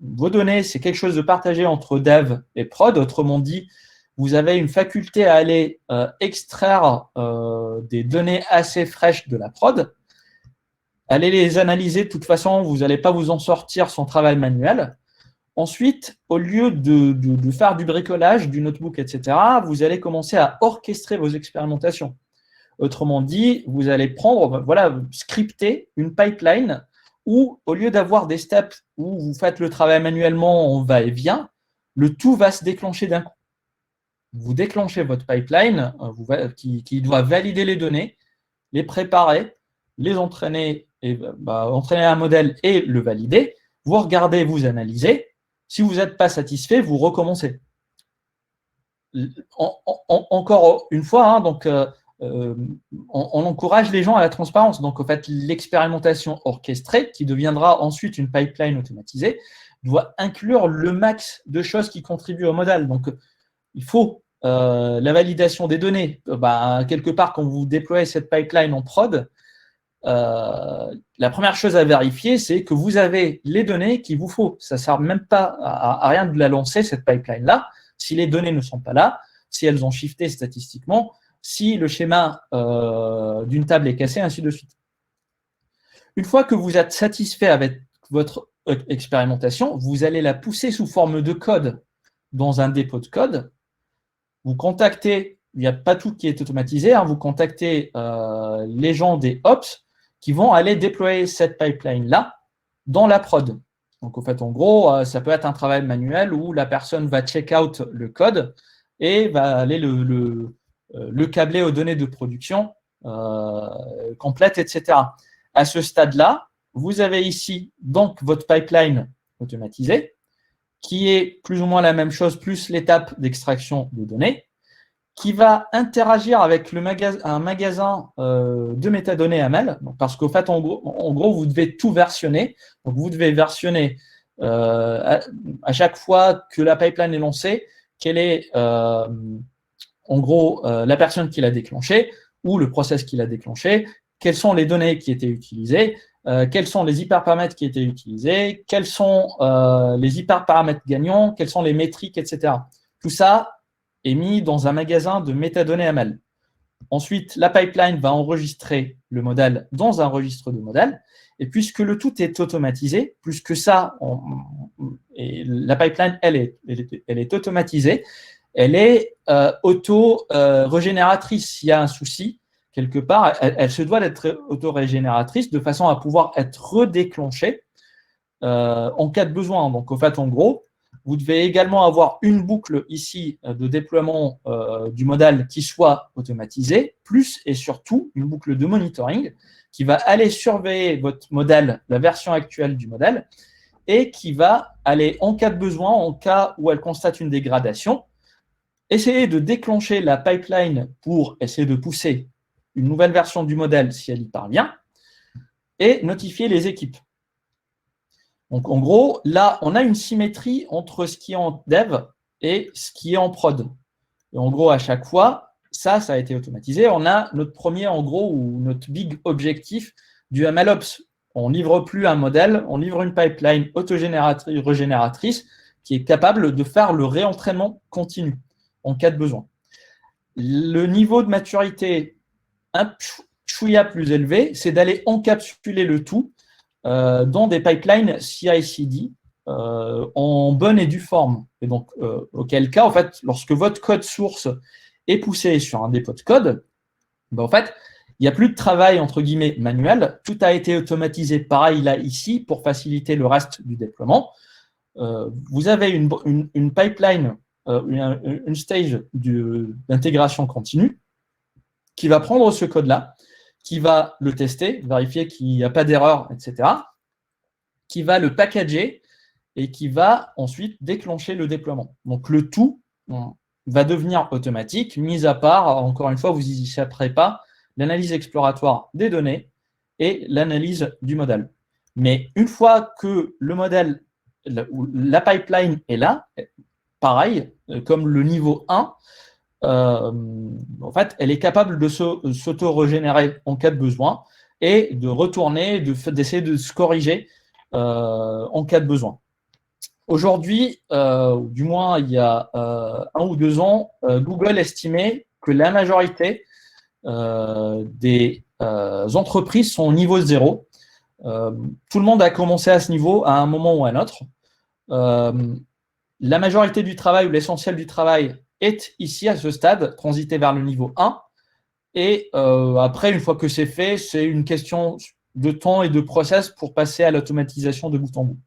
Vos données, c'est quelque chose de partagé entre dev et prod. Autrement dit, vous avez une faculté à aller extraire des données assez fraîches de la prod, aller les analyser. De toute façon, vous n'allez pas vous en sortir sans travail manuel. Ensuite, au lieu de faire du bricolage, du notebook, etc., vous allez commencer à orchestrer vos expérimentations. Autrement dit, vous allez prendre, voilà, scripter une pipeline où, au lieu d'avoir des steps où vous faites le travail manuellement en va-et-vient, le tout va se déclencher d'un coup. Vous déclenchez votre pipeline qui doit valider les données, les préparer, les entraîner, entraîner un modèle et le valider. Vous regardez, vous analysez. Si vous n'êtes pas satisfait, vous recommencez. Encore une fois, hein, donc, on encourage les gens à la transparence. Donc, en fait, l'expérimentation orchestrée, qui deviendra ensuite une pipeline automatisée, doit inclure le max de choses qui contribuent au modèle. Donc, il faut la validation des données. Quelque part, quand vous déployez cette pipeline en prod, la première chose à vérifier, c'est que vous avez les données qu'il vous faut. Ça ne sert même pas à rien de la lancer, cette pipeline-là, si les données ne sont pas là, si elles ont shifté statistiquement, si le schéma d'une table est cassé, ainsi de suite. Une fois que vous êtes satisfait avec votre expérimentation, vous allez la pousser sous forme de code dans un dépôt de code. Vous contactez, il n'y a pas tout qui est automatisé, hein, vous contactez les gens des Ops qui vont aller déployer cette pipeline-là dans la prod. Donc, en fait, en gros, ça peut être un travail manuel où la personne va check out le code et va aller le câbler aux données de production complètes, etc. À ce stade-là, vous avez ici donc votre pipeline automatisée qui est plus ou moins la même chose, plus l'étape d'extraction de données, qui va interagir avec un magasin de métadonnées ML, parce qu'au fait, en gros, vous devez tout versionner. Donc, vous devez versionner à chaque fois que la pipeline est lancée, quelle est en gros la personne qui l'a déclenchée ou le process qui l'a déclenché, quelles sont les données qui étaient utilisées, quels sont les hyperparamètres qui étaient utilisés, quels sont les hyperparamètres gagnants, quelles sont les métriques, etc. Tout ça est mis dans un magasin de métadonnées ML. Ensuite, la pipeline va enregistrer le modèle dans un registre de modèles. Et puisque le tout est automatisé, plus que ça, la pipeline, elle est automatisée, elle est auto-régénératrice. S'il y a un souci, quelque part, elle se doit d'être auto-régénératrice de façon à pouvoir être redéclenchée en cas de besoin. Donc, au fait, en gros, vous devez également avoir une boucle ici de déploiement du modèle qui soit automatisée, plus et surtout une boucle de monitoring qui va aller surveiller votre modèle, la version actuelle du modèle, et qui va aller, en cas de besoin, en cas où elle constate une dégradation, essayer de déclencher la pipeline pour essayer de pousser une nouvelle version du modèle si elle y parvient, et notifier les équipes. Donc, en gros, là, on a une symétrie entre ce qui est en dev et ce qui est en prod. Et en gros, à chaque fois, ça a été automatisé. On a notre premier, en gros, ou notre big objectif du MLOps. On ne livre plus un modèle, on livre une pipeline autogénératrice, régénératrice, qui est capable de faire le réentraînement continu en cas de besoin. Le niveau de maturité un chouïa plus élevé, c'est d'aller encapsuler le tout dans des pipelines CI/CD en bonne et due forme. Et donc, auquel cas, en fait, lorsque votre code source est poussé sur un dépôt de code, en fait, il n'y a plus de travail, entre guillemets, manuel. Tout a été automatisé, pareil là, ici, pour faciliter le reste du déploiement. Vous avez une pipeline, une stage d'intégration continue qui va prendre ce code-là, qui va le tester, vérifier qu'il n'y a pas d'erreur, etc., qui va le packager et qui va ensuite déclencher le déploiement. Donc, le tout va devenir automatique, mis à part, encore une fois, vous n'y échapperez pas, l'analyse exploratoire des données et l'analyse du modèle. Mais une fois que le modèle, la pipeline est là, pareil, comme le niveau 1, en fait, elle est capable de s'auto-régénérer en cas de besoin et de retourner, d'essayer de se corriger en cas de besoin. Aujourd'hui, du moins il y a 1 ou 2 ans, Google estimait que la majorité des entreprises sont au niveau 0. Tout le monde a commencé à ce niveau à un moment ou à un autre. La majorité du travail ou l'essentiel du travail est ici à ce stade, transité vers le niveau 1. Et après, une fois que c'est fait, c'est une question de temps et de process pour passer à l'automatisation de bout en bout.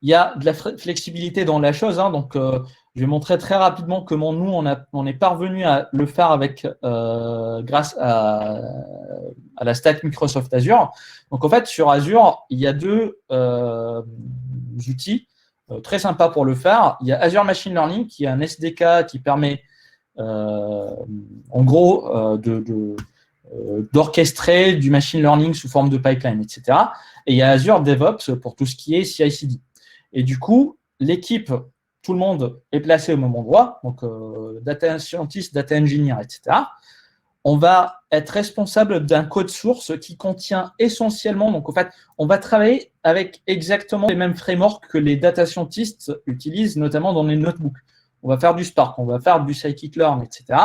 Il y a de la flexibilité dans la chose, hein, donc je vais montrer très rapidement comment nous, on est parvenu à le faire avec, grâce à la stack Microsoft Azure. Donc en fait, sur Azure, il y a 2 outils très sympas pour le faire. Il y a Azure Machine Learning, qui est un SDK qui permet en gros d'orchestrer du machine learning sous forme de pipeline, etc. Et il y a Azure DevOps pour tout ce qui est CI/CD. Et du coup, l'équipe tout le monde est placé au même endroit, donc data scientist, data engineer, etc. On va être responsable d'un code source qui contient essentiellement, donc en fait, on va travailler avec exactement les mêmes frameworks que les data scientists utilisent, notamment dans les notebooks. On va faire du Spark, on va faire du scikit-learn, etc.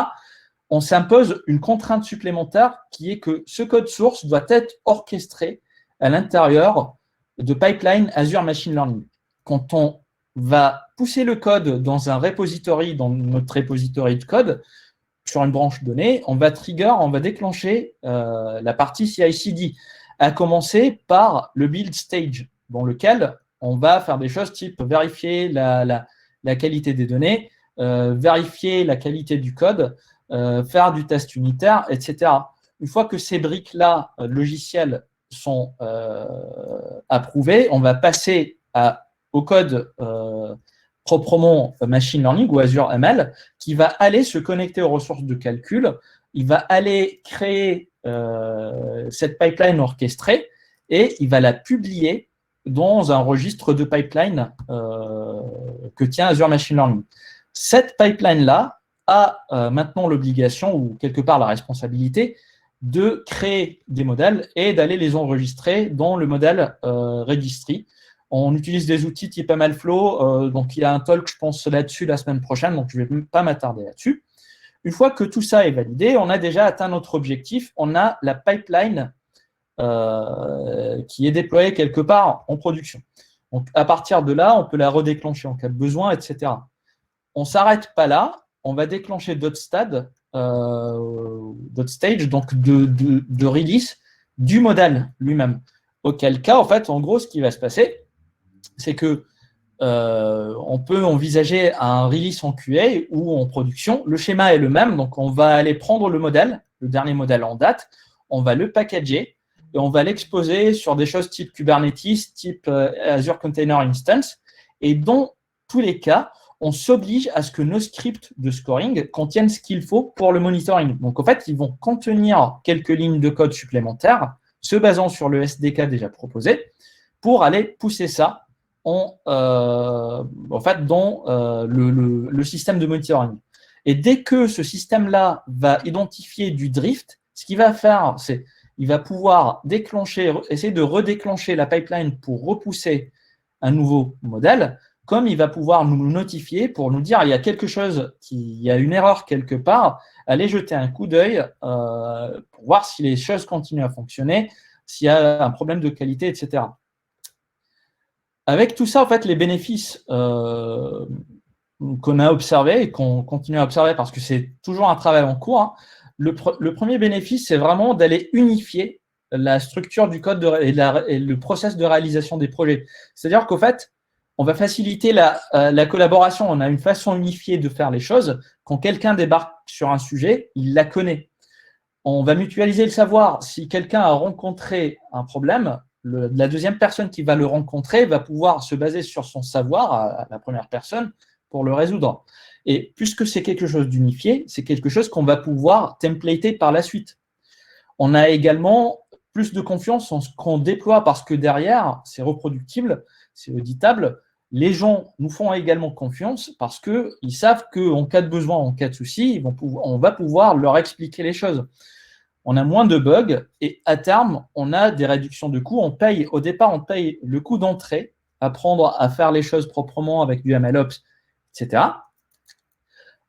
On s'impose une contrainte supplémentaire qui est que ce code source doit être orchestré à l'intérieur de pipeline Azure Machine Learning. Quand on va pousser le code dans un repository, dans notre repository de code, sur une branche donnée, on va déclencher la partie CI/CD, à commencer par le build stage, dans lequel on va faire des choses type vérifier la qualité des données, vérifier la qualité du code, faire du test unitaire, etc. Une fois que ces briques-là logicielles sont approuvées, on va passer au code proprement machine learning ou Azure ML, qui va aller se connecter aux ressources de calcul, il va aller créer cette pipeline orchestrée et il va la publier dans un registre de pipeline que tient Azure Machine Learning. Cette pipeline-là a maintenant l'obligation, ou quelque part la responsabilité, de créer des modèles et d'aller les enregistrer dans le modèle registry. On utilise des outils type MLflow, donc il y a un talk, je pense, là-dessus la semaine prochaine, donc je ne vais pas m'attarder là-dessus. Une fois que tout ça est validé, on a déjà atteint notre objectif, on a la pipeline qui est déployée quelque part en production. Donc à partir de là, on peut la redéclencher en cas de besoin, etc. On ne s'arrête pas là, on va déclencher d'autres stades, d'autres stages, donc de release du modèle lui-même. Auquel cas, en fait, en gros, ce qui va se passer, c'est que on peut envisager un release en QA ou en production. Le schéma est le même, donc on va aller prendre le modèle, le dernier modèle en date, on va le packager et on va l'exposer sur des choses type Kubernetes, type Azure Container Instance. Et dans tous les cas, on s'oblige à ce que nos scripts de scoring contiennent ce qu'il faut pour le monitoring. Donc en fait, ils vont contenir quelques lignes de code supplémentaires, se basant sur le SDK déjà proposé, pour aller pousser ça dans le système de monitoring. Et dès que ce système-là va identifier du drift, ce qu'il va faire, c'est qu'il va pouvoir essayer de redéclencher la pipeline pour repousser un nouveau modèle, comme il va pouvoir nous notifier pour nous dire il y a quelque chose, il y a une erreur quelque part, allez jeter un coup d'œil pour voir si les choses continuent à fonctionner, s'il y a un problème de qualité, etc. Avec tout ça, en fait, les bénéfices qu'on a observés et qu'on continue à observer parce que c'est toujours un travail en cours, hein, le premier bénéfice, c'est vraiment d'aller unifier la structure du code et le process de réalisation des projets. C'est-à-dire qu'en fait, on va faciliter la collaboration. On a une façon unifiée de faire les choses. Quand quelqu'un débarque sur un sujet, il la connaît. On va mutualiser le savoir. Si quelqu'un a rencontré un problème, la deuxième personne qui va le rencontrer va pouvoir se baser sur son savoir à la première personne pour le résoudre. Et puisque c'est quelque chose d'unifié, c'est quelque chose qu'on va pouvoir templater par la suite. On a également plus de confiance en ce qu'on déploie parce que derrière, c'est reproductible, c'est auditable. Les gens nous font également confiance parce qu'ils savent qu'en cas de besoin, en cas de souci, on va pouvoir leur expliquer les choses. On a moins de bugs et à terme, on a des réductions de coûts. Au départ, on paye le coût d'entrée, apprendre à faire les choses proprement avec du MLOps, etc.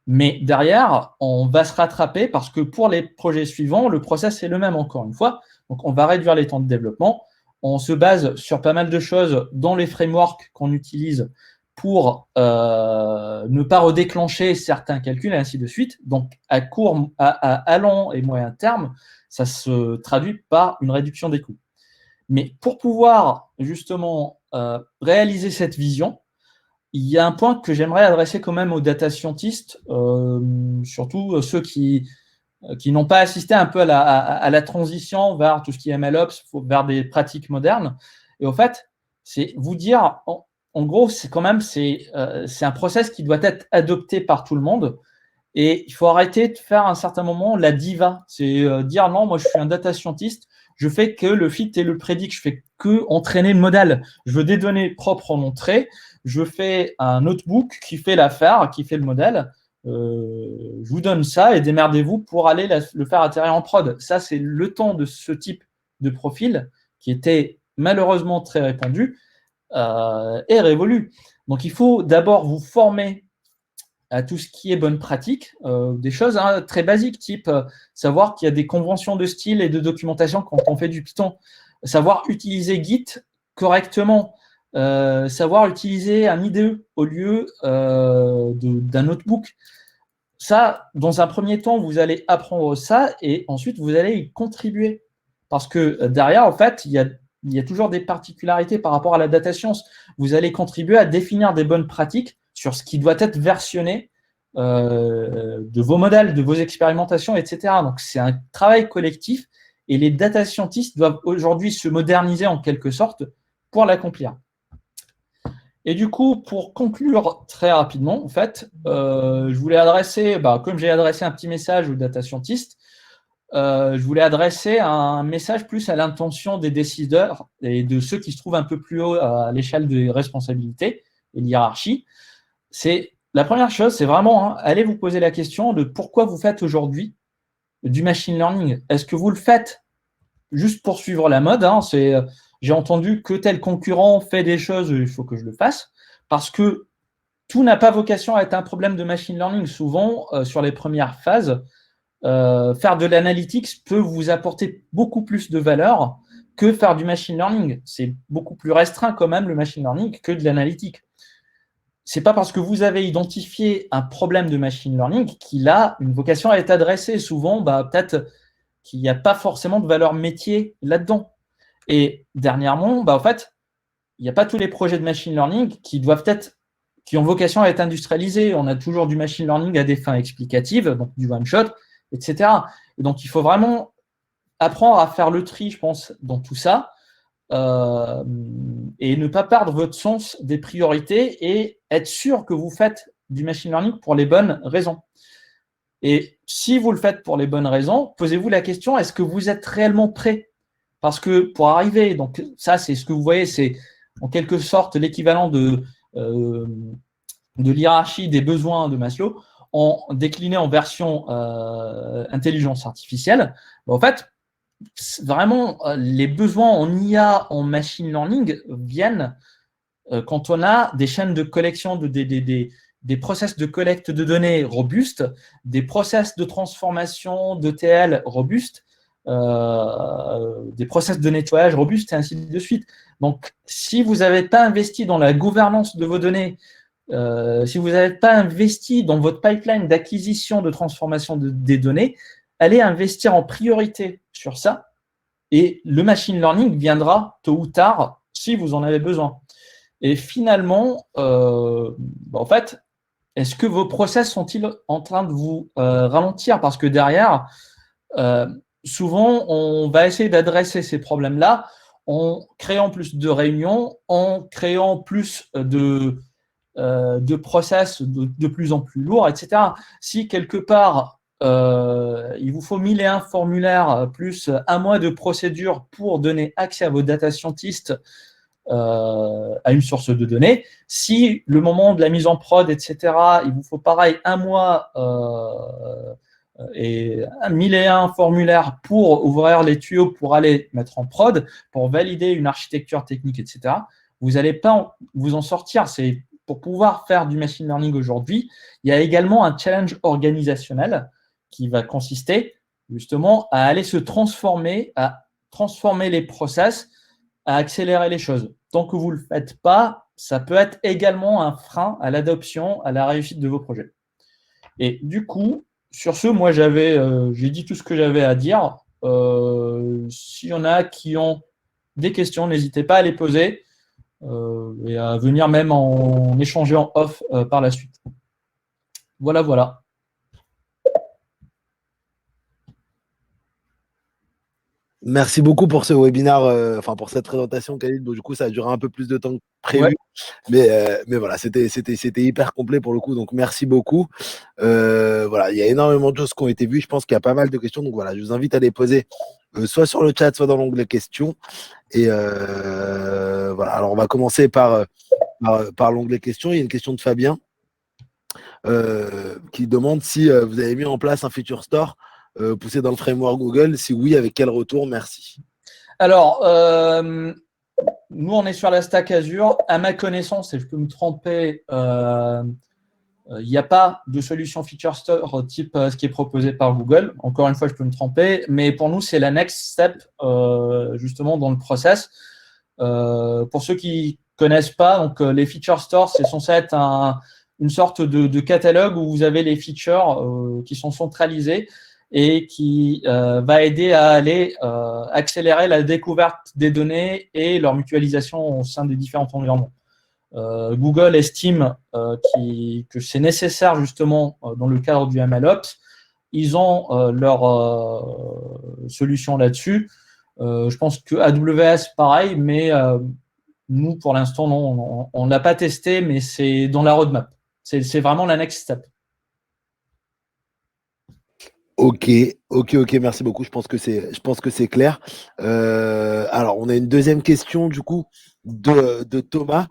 Mais derrière, on va se rattraper parce que pour les projets suivants, le process est le même encore une fois. Donc, on va réduire les temps de développement. On se base sur pas mal de choses dans les frameworks qu'on utilise pour ne pas redéclencher certains calculs et ainsi de suite. Donc, à long et moyen terme, ça se traduit par une réduction des coûts. Mais pour pouvoir justement réaliser cette vision, il y a un point que j'aimerais adresser quand même aux data scientists, surtout ceux qui n'ont pas assisté un peu à la transition vers tout ce qui est MLOps, vers des pratiques modernes. Et au fait, c'est vous dire, en gros, c'est un process qui doit être adopté par tout le monde. Et il faut arrêter de faire à un certain moment la diva. C'est dire non, moi je suis un data scientist, je fais que le fit et le prédict, je fais que entraîner le modèle. Je veux des données propres en entrée, je fais un notebook qui fait l'affaire, qui fait le modèle. Je vous donne ça et démerdez-vous pour aller le faire atterrir en prod. Ça, c'est le temps de ce type de profil qui était malheureusement très répandu et révolu. Donc, il faut d'abord vous former à tout ce qui est bonne pratique, des choses très basiques, type savoir qu'il y a des conventions de style et de documentation quand on fait du Python, savoir utiliser Git correctement, savoir utiliser un IDE au lieu d'un notebook. Ça, dans un premier temps, vous allez apprendre ça et ensuite, vous allez y contribuer. Parce que derrière, en fait, il y a toujours des particularités par rapport à la data science. Vous allez contribuer à définir des bonnes pratiques sur ce qui doit être versionné de vos modèles, de vos expérimentations, etc. Donc, c'est un travail collectif et les data scientists doivent aujourd'hui se moderniser en quelque sorte pour l'accomplir. Et du coup, pour conclure très rapidement, en fait, je voulais adresser, comme j'ai adressé un petit message aux data scientists, je voulais adresser un message plus à l'intention des décideurs et de ceux qui se trouvent un peu plus haut à l'échelle des responsabilités et de l'hiérarchie. La première chose, c'est vraiment allez vous poser la question de pourquoi vous faites aujourd'hui du machine learning. Est-ce que vous le faites juste pour suivre la mode, j'ai entendu que tel concurrent fait des choses, il faut que je le fasse, parce que tout n'a pas vocation à être un problème de machine learning. Souvent, sur les premières phases, faire de l'analytics peut vous apporter beaucoup plus de valeur que faire du machine learning. C'est beaucoup plus restreint quand même le machine learning que de l'analytique. C'est pas parce que vous avez identifié un problème de machine learning qu'il a une vocation à être adressé. Souvent, peut-être qu'il n'y a pas forcément de valeur métier là-dedans. Et dernièrement, en fait, il n'y a pas tous les projets de machine learning qui ont vocation à être industrialisés. On a toujours du machine learning à des fins explicatives, donc du one-shot, etc. Et donc, il faut vraiment apprendre à faire le tri, je pense, dans tout ça, et ne pas perdre votre sens des priorités et être sûr que vous faites du machine learning pour les bonnes raisons. Et si vous le faites pour les bonnes raisons, posez-vous la question, est-ce que vous êtes réellement prêt? Parce que pour arriver, donc ça c'est ce que vous voyez, c'est en quelque sorte l'équivalent de l'hiérarchie des besoins de Maslow, décliné en version intelligence artificielle. En fait, vraiment, les besoins en IA, en machine learning viennent quand on a des chaînes de collection, des process de collecte de données robustes, des process de transformation d'ETL robustes, des process de nettoyage robustes et ainsi de suite. Donc, si vous n'avez pas investi dans la gouvernance de vos données, si vous n'avez pas investi dans votre pipeline d'acquisition, de transformation des données, allez investir en priorité sur ça et le machine learning viendra tôt ou tard si vous en avez besoin. Et finalement, en fait, est-ce que vos process sont-ils en train de vous ralentir? Parce que derrière, souvent, on va essayer d'adresser ces problèmes-là en créant plus de réunions, en créant plus de process de plus en plus lourds, etc. Si quelque part, il vous faut 1001 formulaires plus un mois de procédure pour donner accès à vos data scientists à une source de données, si le moment de la mise en prod, etc., il vous faut pareil un mois et 1001 formulaires pour ouvrir les tuyaux pour aller mettre en prod, pour valider une architecture technique, etc., vous n'allez pas vous en sortir. C'est pour pouvoir faire du machine learning aujourd'hui, il y a également un challenge organisationnel qui va consister justement à aller se transformer, à transformer les process, à accélérer les choses. Tant que vous ne le faites pas, ça peut être également un frein à l'adoption, à la réussite de vos projets. Et du coup, sur ce, moi, j'ai dit tout ce que j'avais à dire. S'il y en a qui ont des questions, n'hésitez pas à les poser et à venir même en échanger en off par la suite. Voilà, voilà. Merci beaucoup pour ce webinaire, pour cette présentation, Khalid. Du coup, ça a duré un peu plus de temps que prévu. Ouais. Mais voilà, c'était hyper complet pour le coup. Donc, merci beaucoup. Voilà, il y a énormément de choses qui ont été vues. Je pense qu'il y a pas mal de questions. Donc, voilà, je vous invite à les poser soit sur le chat, soit dans l'onglet questions. Et voilà. Alors, on va commencer par l'onglet questions. Il y a une question de Fabien qui demande si vous avez mis en place un feature store poussé dans le framework Google. Si oui, avec quel retour? Merci. Alors, nous, on est sur la stack Azure. À ma connaissance, et je peux me tromper, il n'y a pas de solution feature store type ce qui est proposé par Google. Encore une fois, je peux me tromper, mais pour nous, c'est la next step justement dans le process. Pour ceux qui ne connaissent pas, donc, les feature stores, c'est censé être une sorte de catalogue où vous avez les features qui sont centralisées et qui va aider à aller accélérer la découverte des données et leur mutualisation au sein des différents environnements. Google estime que c'est nécessaire justement dans le cadre du MLOps. Ils ont leur solution là-dessus. Je pense que AWS, pareil, mais nous, pour l'instant, non, on ne l'a pas testé, mais c'est dans la roadmap. C'est vraiment la next step. Ok, merci beaucoup. Je pense que c'est clair. Alors, on a une deuxième question du coup de Thomas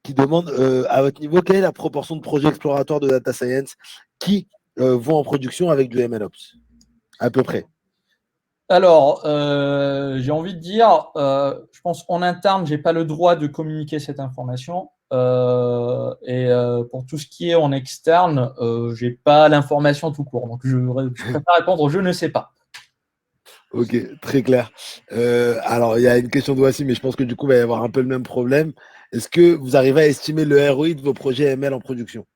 qui demande à votre niveau, quelle est la proportion de projets exploratoires de data science qui vont en production avec du MLOps, à peu près? Alors, j'ai envie de dire, je pense en interne, j'ai pas le droit de communiquer cette information. Pour tout ce qui est en externe, j'ai pas l'information tout court. Donc, je préfère répondre, je ne sais pas. Ok, très clair. Alors, il y a une question de voici, mais je pense que du coup, il va y avoir un peu le même problème. Est-ce que vous arrivez à estimer le ROI de vos projets ML en production?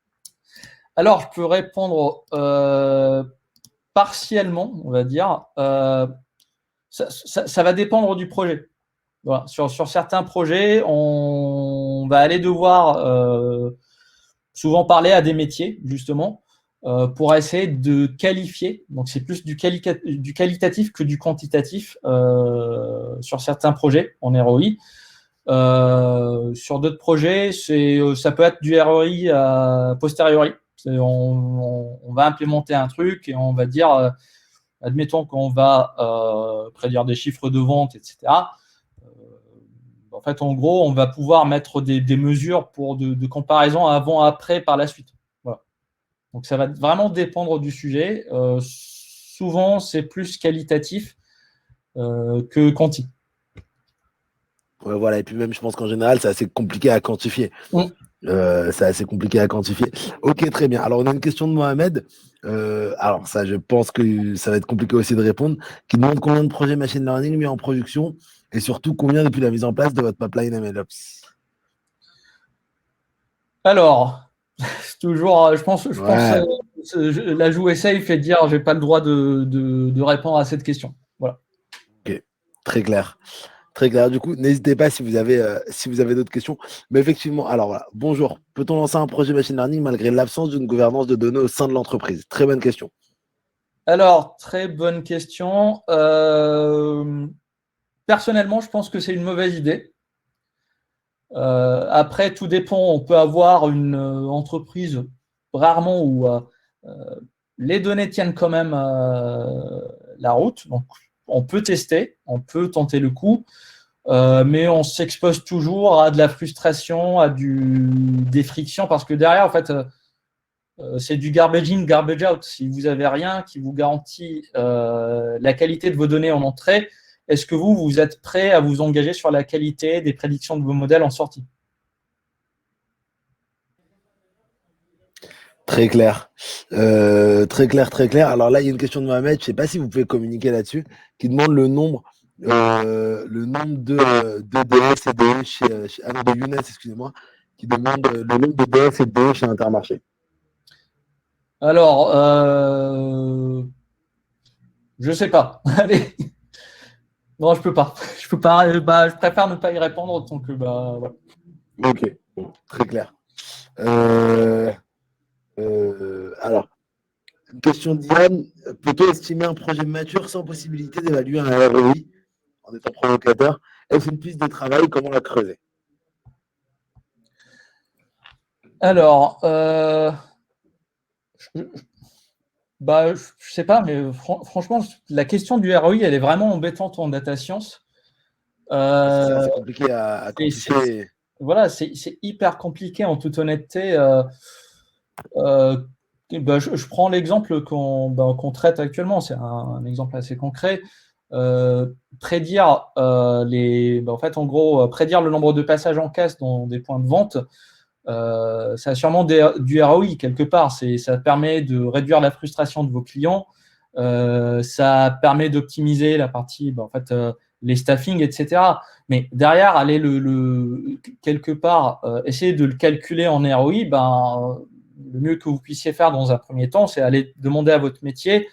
Alors, je peux répondre partiellement, on va dire. Ça va dépendre du projet. Voilà. Sur certains projets, on va aller devoir souvent parler à des métiers, justement, pour essayer de qualifier. Donc, c'est plus du qualitatif que du quantitatif sur certains projets en ROI. Sur d'autres projets, ça peut être du ROI a posteriori. On va implémenter un truc et on va dire, admettons qu'on va prédire des chiffres de vente, etc. En fait, en gros, on va pouvoir mettre des mesures pour de comparaison avant-après par la suite. Voilà. Donc, ça va vraiment dépendre du sujet. Souvent, c'est plus qualitatif que quanti. Ouais, voilà, et puis même, je pense qu'en général, c'est assez compliqué à quantifier. C'est assez compliqué à quantifier. Ok, très bien. Alors, on a une question de Mohamed. Alors, ça, je pense que ça va être compliqué aussi de répondre. Qui demande combien de projets machine learning mis en production et surtout combien depuis la mise en place de votre pipeline MLOps? Alors, toujours, je pense Ouais, l'ajout essai fait dire j'ai pas le droit de répondre à cette question. Voilà. ok, très clair. Très clair. Du coup, n'hésitez pas si vous avez d'autres questions. Mais effectivement, alors voilà, bonjour. Peut-on lancer un projet machine learning malgré l'absence d'une gouvernance de données au sein de l'entreprise? Très bonne question. Alors, très bonne question. Personnellement, je pense que c'est une mauvaise idée. Après, tout dépend. On peut avoir une entreprise rarement où les données tiennent quand même la route. Donc, on peut tester, on peut tenter le coup, mais on s'expose toujours à de la frustration, à des frictions, parce que derrière, en fait, c'est du garbage in, garbage out. Si vous n'avez rien qui vous garantit la qualité de vos données en entrée, est-ce que vous êtes prêt à vous engager sur la qualité des prédictions de vos modèles en sortie? Très clair. Très clair, très clair. Alors là, il y a une question de Mohamed, je ne sais pas si vous pouvez communiquer là-dessus, qui demande le nombre de DS et DE ah non, de Younes, excusez-moi, qui demande le nombre de DS et de DE chez Intermarché. Alors, je sais pas. Allez. Non, je peux pas. Je peux pas. Je préfère ne pas y répondre tant que voilà. Ok, bon, très clair. Euh, alors, une question de Diane, peut-on estimer un projet mature sans possibilité d'évaluer un ROI en étant provocateur? Est-ce une piste de travail? Comment la creuser? Alors, Bah, je sais pas, mais franchement, la question du ROI, elle est vraiment embêtante en data science. C'est ça, c'est compliqué à quantifier. Voilà, c'est hyper compliqué en toute honnêteté. Bah, je prends l'exemple qu'on traite actuellement, c'est un exemple assez concret. Prédire en fait, en gros, prédire le nombre de passages en caisse dans des points de vente, ça a sûrement du ROI quelque part. Ça permet de réduire la frustration de vos clients. Ça permet d'optimiser la partie, en fait, les staffing, etc. Mais derrière, aller quelque part, essayer de le calculer en ROI, le mieux que vous puissiez faire dans un premier temps, c'est aller demander à votre métier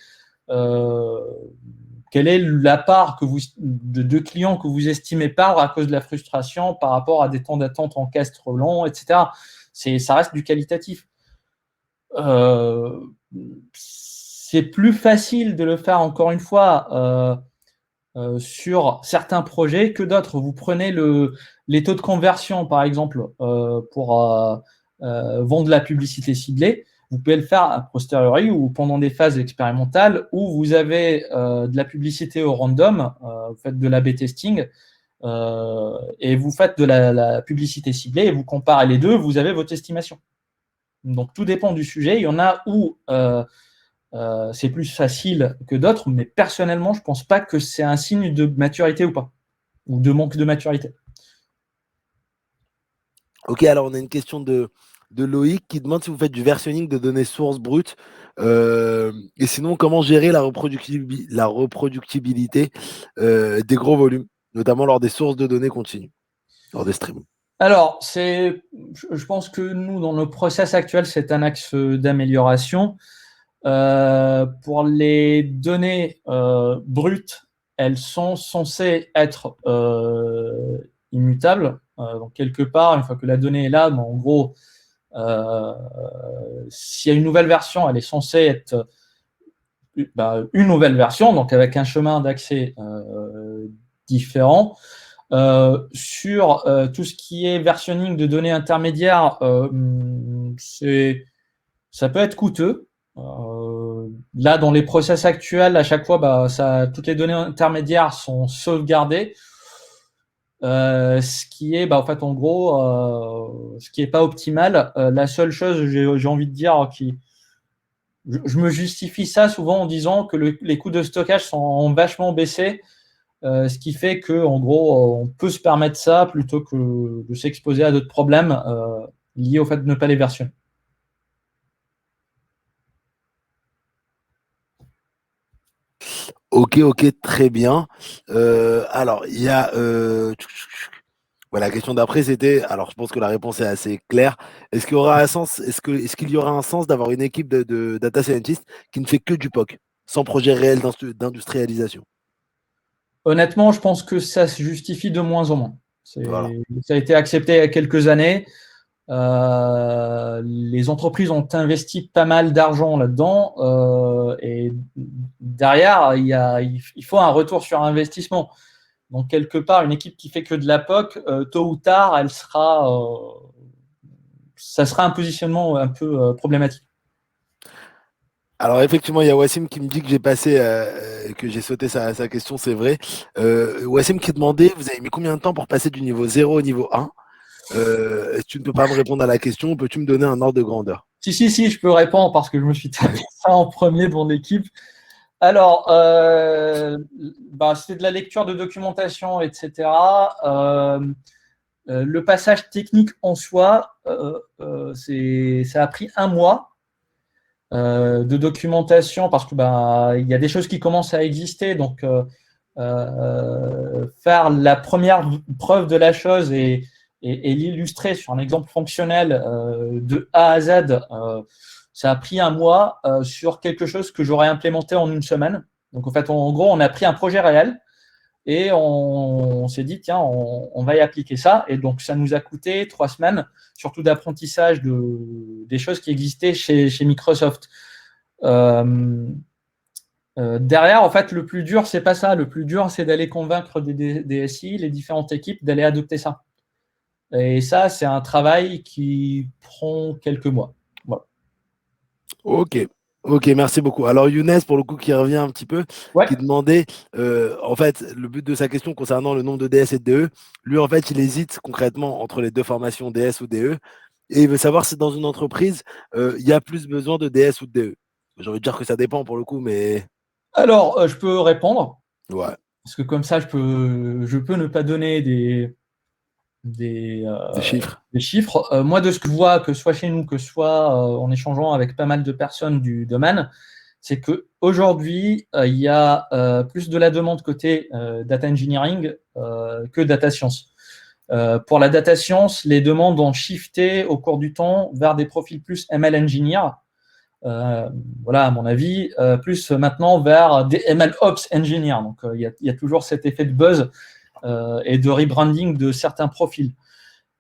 quelle est la part de clients que vous estimez perdre à cause de la frustration par rapport à des temps d'attente en caisse trop longs, etc. Ça reste du qualitatif. C'est plus facile de le faire, encore une fois, sur certains projets que d'autres. Vous prenez les taux de conversion, par exemple, pour vendre la publicité ciblée. Vous pouvez le faire a posteriori ou pendant des phases expérimentales où vous avez de la publicité au random, vous faites de l'A/B testing et vous faites de la publicité ciblée et vous comparez les deux, vous avez votre estimation. Donc tout dépend du sujet. Il y en a où c'est plus facile que d'autres, mais personnellement, je ne pense pas que c'est un signe de maturité ou pas, ou de manque de maturité. Ok, alors on a une question de Loïc qui demande si vous faites du versionning de données sources brutes. Et sinon, comment gérer la reproductibilité des gros volumes, notamment lors des sources de données continues, lors des streams. Alors, je pense que nous, dans nos process actuels, c'est un axe d'amélioration. Pour les données brutes, elles sont censées être immutables. Donc, quelque part, une fois que la donnée est là, en gros, s'il y a une nouvelle version, elle est censée être une nouvelle version, donc avec un chemin d'accès différent. Sur tout ce qui est versionning de données intermédiaires, ça peut être coûteux. Là, dans les process actuels, à chaque fois, toutes les données intermédiaires sont sauvegardées. Ce qui est, en fait, en gros, ce qui n'est pas optimal. La seule chose, j'ai envie de dire, je me justifie ça souvent en disant que les coûts de stockage sont vachement baissés, ce qui fait qu'en gros, on peut se permettre ça plutôt que de s'exposer à d'autres problèmes liés au fait de ne pas les versionner. Ok, très bien. Alors, il y a la question d'après, c'était, alors je pense que la réponse est assez claire. Est-ce qu'il y aura un sens, est-ce qu'il y aura un sens d'avoir une équipe de data scientists qui ne fait que du POC, sans projet réel d'industrialisation? Honnêtement, je pense que ça se justifie de moins en moins. Voilà. Ça a été accepté il y a quelques années. Les entreprises ont investi pas mal d'argent là-dedans et derrière, il faut un retour sur investissement. Donc, quelque part, une équipe qui fait que de la POC, tôt ou tard, ça sera un positionnement un peu problématique. Alors effectivement, il y a Wassim qui me dit que que j'ai sauté sa question, c'est vrai. Wassim qui demandait, vous avez mis combien de temps pour passer du niveau 0 au niveau 1? Si tu ne peux pas me répondre à la question, peux-tu me donner un ordre de grandeur? Si, je peux répondre parce que je me suis tapé ça en premier dans l'équipe. Alors, c'était de la lecture de documentation, etc. Le passage technique en soi, ça a pris un mois de documentation parce que il y a des choses qui commencent à exister. Donc, faire la première preuve de la chose et l'illustrer sur un exemple fonctionnel de A à Z, ça a pris un mois sur quelque chose que j'aurais implémenté en une semaine. Donc, en fait, en gros, on a pris un projet réel et on s'est dit, tiens, on va y appliquer ça. Et donc, ça nous a coûté 3 semaines, surtout d'apprentissage des choses qui existaient chez Microsoft. Derrière, en fait, le plus dur, c'est pas ça. Le plus dur, c'est d'aller convaincre des SI, les différentes équipes, d'aller adopter ça. Et ça, c'est un travail qui prend quelques mois. Voilà. Ok, Ok, merci beaucoup. Alors Younes, pour le coup, qui revient un petit peu, Ouais. qui demandait, en fait, le but de sa question concernant le nombre de DS et de DE, lui, en fait, il hésite concrètement entre les deux formations DS ou DE, et il veut savoir si dans une entreprise, il y a plus besoin de DS ou de DE. J'ai envie de dire que ça dépend pour le coup, mais Alors, je peux répondre, ouais, parce que comme ça, je peux ne pas donner des, des euh, chiffres. des chiffres. Moi, de ce que je vois, que ce soit chez nous, que ce soit en échangeant avec pas mal de personnes du domaine, c'est qu'aujourd'hui, il y a plus de la demande côté data engineering que data science. Pour la data science, les demandes ont shifté au cours du temps vers des profils plus ML engineer, euh, voilà, à mon avis, plus maintenant vers des ML Ops engineer. Donc, il y a toujours cet effet de buzz et de rebranding de certains profils.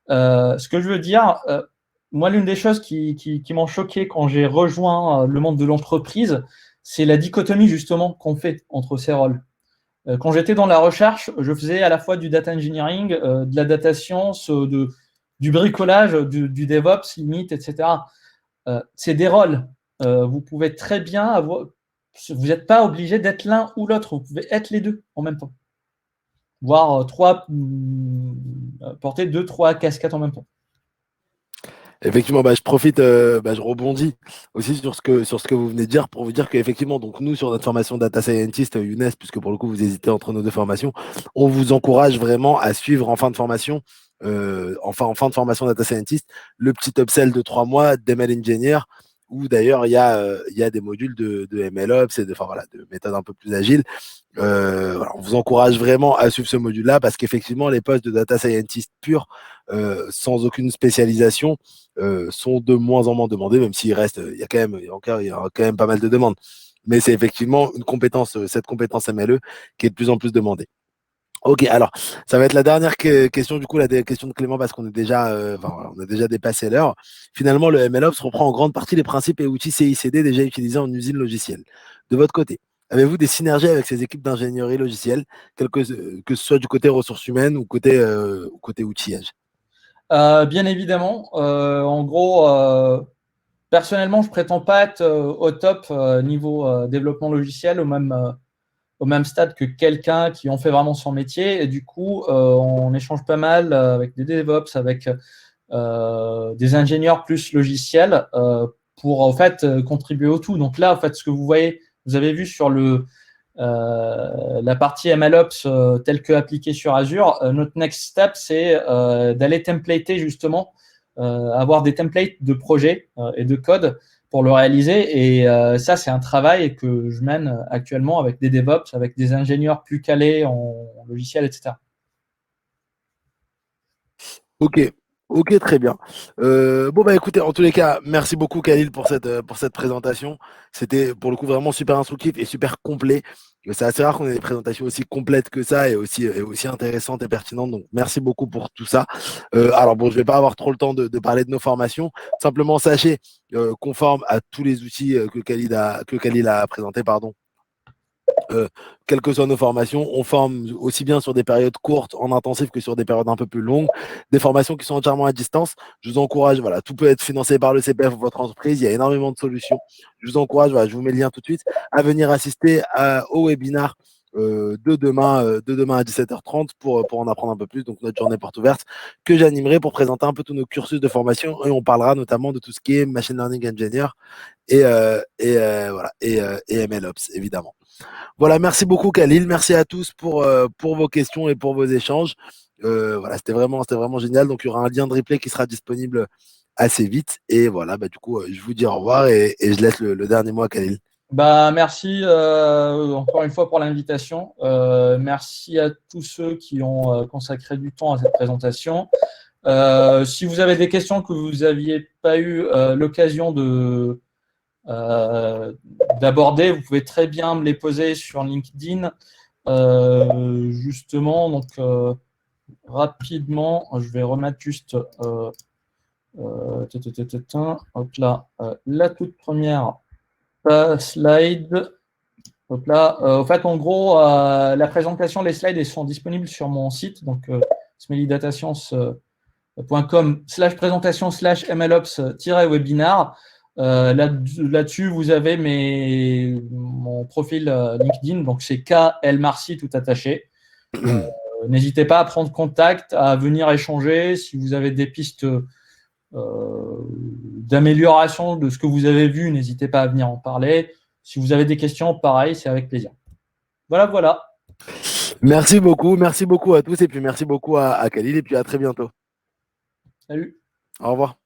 Ce que je veux dire, moi, l'une des choses qui m'ont choqué quand j'ai rejoint le monde de l'entreprise, c'est la dichotomie justement qu'on fait entre ces rôles. Quand j'étais dans la recherche, je faisais à la fois du data engineering, de la data science, du bricolage, du DevOps limite, etc. C'est des rôles. Vous pouvez très bien avoir. Vous n'êtes pas obligé d'être l'un ou l'autre. Vous pouvez être les deux en même temps. Voire porter deux, trois casquettes en même temps. Effectivement, bah, je profite, je rebondis aussi sur ce que vous venez de dire pour vous dire qu'effectivement, donc nous, sur notre formation Data Scientist, Younes, puisque pour le coup, vous hésitez entre nos deux formations, on vous encourage vraiment à suivre en fin de formation, en fin de formation Data Scientist, le petit upsell de 3 mois d'ML Engineer, où d'ailleurs, il y a des modules de MLOps et enfin, voilà, de méthodes un peu plus agiles. Voilà, on vous encourage vraiment à suivre ce module-là parce qu'effectivement, les postes de data scientist purs, sans aucune spécialisation, sont de moins en moins demandés, même s'il reste, il y a quand même pas mal de demandes. Mais c'est effectivement une compétence, cette compétence MLE qui est de plus en plus demandée. Ok, alors ça va être la dernière question, du coup, la question de Clément, parce qu'on est déjà, voilà, on a déjà dépassé l'heure. Finalement, le MLOps reprend en grande partie les principes et outils CICD déjà utilisés en usine logicielle. De votre côté, avez-vous des synergies avec ces équipes d'ingénierie logicielle, que ce soit du côté ressources humaines ou côté outillage? Bien évidemment. En gros, personnellement, je prétends pas être au top niveau développement logiciel, au même stade que quelqu'un qui en fait vraiment son métier. Et du coup, on échange pas mal avec des DevOps, avec des ingénieurs plus logiciels pour en fait contribuer au tout. Donc là, en fait, ce que vous voyez, vous avez vu sur la partie MLOps telle que appliquée sur Azure, notre next step, c'est d'aller templater justement, avoir des templates de projets et de code pour le réaliser. Et ça, c'est un travail que je mène actuellement avec des DevOps, avec des ingénieurs plus calés en logiciel, etc. Ok, ok, très bien. Bon, bah écoutez, en tous les cas, merci beaucoup Khalil pour cette présentation. C'était pour le coup vraiment super instructif et super complet. C'est assez rare qu'on ait des présentations aussi complètes que ça et aussi intéressantes et pertinentes. Donc merci beaucoup pour tout ça. Alors bon, je vais pas avoir trop le temps de parler de nos formations. Simplement sachez qu'on forme à tous les outils que Khalil a présentés, pardon, euh, quelles que soient nos formations, on forme aussi bien sur des périodes courtes en intensif que sur des périodes un peu plus longues, des formations qui sont entièrement à distance. Je vous encourage, voilà, tout peut être financé par le CPF ou votre entreprise, il y a énormément de solutions. Je vous encourage, voilà, je vous mets le lien tout de suite, à venir assister au webinar de demain à 17h30 pour en apprendre un peu plus. Donc, notre journée porte ouverte que j'animerai pour présenter un peu tous nos cursus de formation et on parlera notamment de tout ce qui est Machine Learning Engineer et MLOps, évidemment. Voilà, merci beaucoup Khalil, merci à tous pour vos questions et pour vos échanges. Voilà, c'était vraiment génial. Donc il y aura un lien de replay qui sera disponible assez vite. Et voilà, bah, du coup, je vous dis au revoir et je laisse le dernier mot à Khalil. Bah, merci encore une fois pour l'invitation. Merci à tous ceux qui ont consacré du temps à cette présentation. Si vous avez des questions que vous n'aviez pas eu l'occasion euh, d'aborder, vous pouvez très bien me les poser sur LinkedIn. Justement, donc rapidement, je vais remettre juste hop là, la toute première slide. Donc là, en fait, en gros, la présentation, les slides, elles sont disponibles sur mon site, donc smellydatascience.com/présentation/mlops-webinar. Là-dessus, vous avez mon profil LinkedIn, donc c'est KL Marcy tout attaché. N'hésitez pas à prendre contact, à venir échanger. Si vous avez des pistes d'amélioration de ce que vous avez vu, n'hésitez pas à venir en parler. Si vous avez des questions, pareil, c'est avec plaisir. Voilà. Merci beaucoup à tous et puis merci beaucoup à Khalil et puis à très bientôt. Salut. Au revoir.